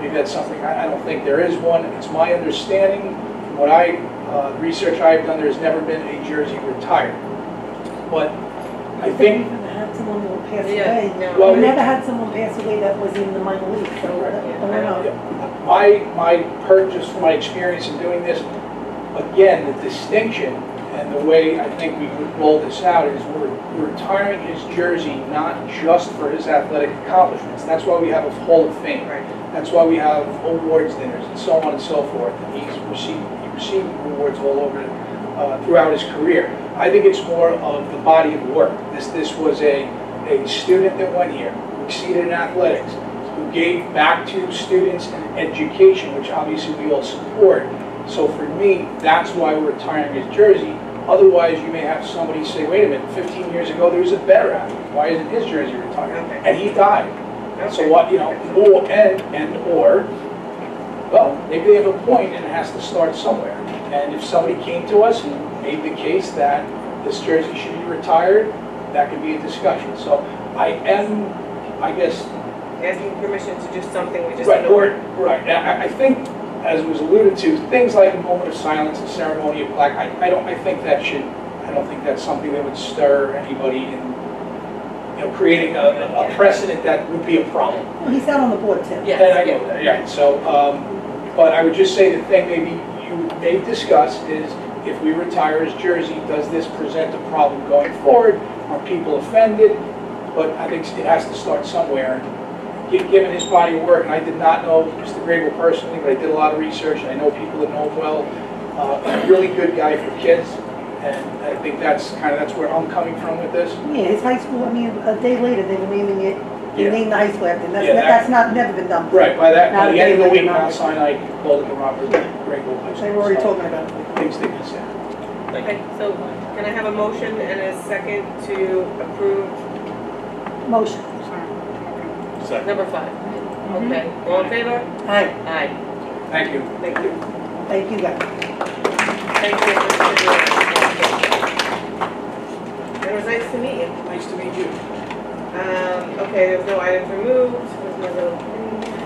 Maybe that's something. I don't think there is one. It's my understanding, from what the research I've done, there's never been a jersey retired. But I think we never had someone who passed yeah, away. no. Well, We never had someone pass away that was in the minor league. So just from my experience in doing this, again, the distinction and the way I think we would roll this out is we're retiring his jersey not just for his athletic accomplishments. That's why we have a Hall of Fame. Right. That's why we have awards dinners and so on and so forth. And he received awards all over throughout his career. I think it's more of the body of work. This was a student that went here, who exceeded in athletics, who gave back to students and education, which obviously we all support. So for me, that's why we're retiring his jersey. Otherwise, you may have somebody say, wait a minute, 15 years ago there was a better athlete. Why isn't his jersey retired? Okay. And he died. Okay. So what, or, well, maybe they have a point and it has to start somewhere. And if somebody came to us and made the case that this jersey should be retired, that could be a discussion. So I am, I guess, asking permission to do something we just right, don't know. right. I think, as was alluded to, things like a moment of silence, a ceremony, a plaque. I think that should I don't think that's something that would stir anybody in, creating a precedent that would be a problem. Well, he's not on the board, Tim. Yes, And I know that, yeah, so, but I would just say the thing maybe you may discuss is if we retire as Jersey, does this present a problem going forward? Are people offended? But I think it has to start somewhere. Given his body of work, and I did not know Mr. Grable personally, but I did a lot of research, and I know people that know him well. A really good guy for kids, and I think that's where I'm coming from with this. Yeah, his high school, I mean, a day later, they were naming it, they Yeah. named the high school after him. Yeah, That's never been done. Right, by the Not end of the a week, day Mount later. Sinai called it the Robert Grable High School. They were already So, talking about it. things they can say. Okay, so can I have a motion and a second to approve Motion. Second. number 5? Okay, all in favor? Aye. Aye. Thank you. Thank you. Thank you, guys. Thank you. It was nice to meet you. Nice to meet you. Okay, there's no items removed. There's no little thing here.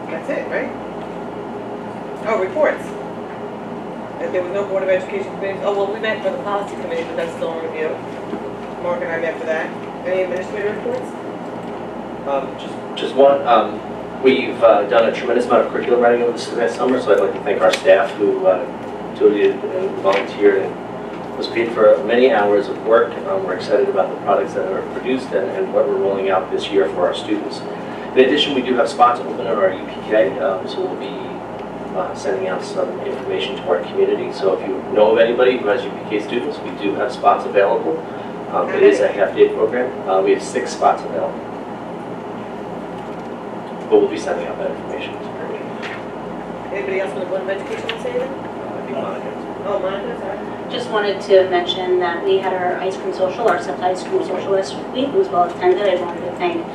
That's it, right? Oh, reports. There was no Board of Education committee. Oh, well, we met for the policy committee, but that's still in review. Mark and I met for that. Any administrative reports? Just one, we've done a tremendous amount of curriculum writing over this past summer, so I'd like to thank our staff who donated and volunteered and was paid for many hours of work. We're excited about the products that are produced and what we're rolling out this year for our students. In addition, we do have spots open at our UPK, so we'll be sending out some information to our community. So if you know of anybody who has UPK students, we do have spots available. It is a half-day program. We have 6 spots available. But we'll be sending out that information. Anybody else from the Board of Education want to say anything? I think Monica. Oh, Monica, sorry. Just wanted to mention that we had our ice cream social, our September ice cream social last week. It was well attended. I wanted to thank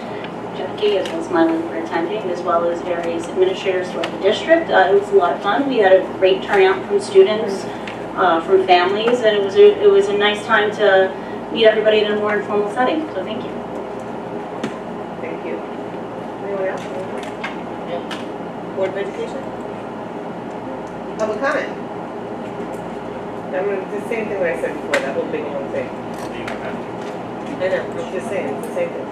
Jackie as well as Mylan for attending, as well as various administrators throughout the district. It was a lot of fun. We had a great turnout from students, from families, and it was a nice time to meet everybody in a more informal setting. So thank you. Thank you. Anyone else? Board of Education? Public comment? I'm going to do the same thing that I said before, that whole big long thing. I know, I'm just saying, it's the same thing.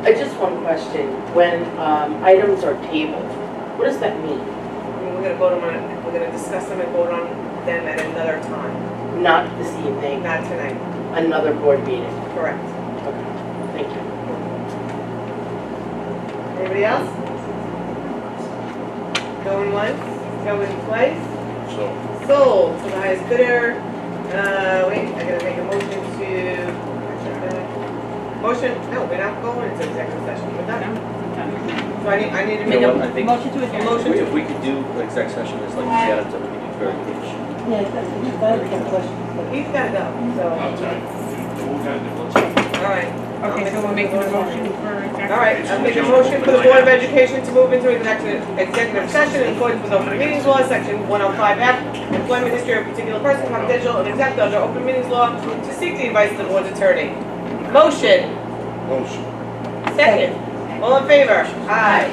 I just one question. When items are tabled, what does that mean? We're going to vote on it, we're going to discuss them and vote on them at another time, Not this evening, not tonight. another board meeting. Correct. Okay, thank you. Anybody else? Going once, going twice? So. Sold to the highest bidder. Wait, I gotta make a motion to, motion, no, we're not going into executive session, we're done. So I need to You make know a what, I think motion to adjourn. Motion to. if we could do exec session, it's like the items that we could do very good. Yeah, that's a question. He's gotta go, so, all right. Okay, so we're making a motion for executive. All right, I'll make a motion for the Board of Education to move into executive session in accordance with open meetings law, section 105F, employment history of a particular person, confidential and exempt under open meetings law, to seek the advice of the board's attorney. Motion. Motion. Second. All in favor? Aye.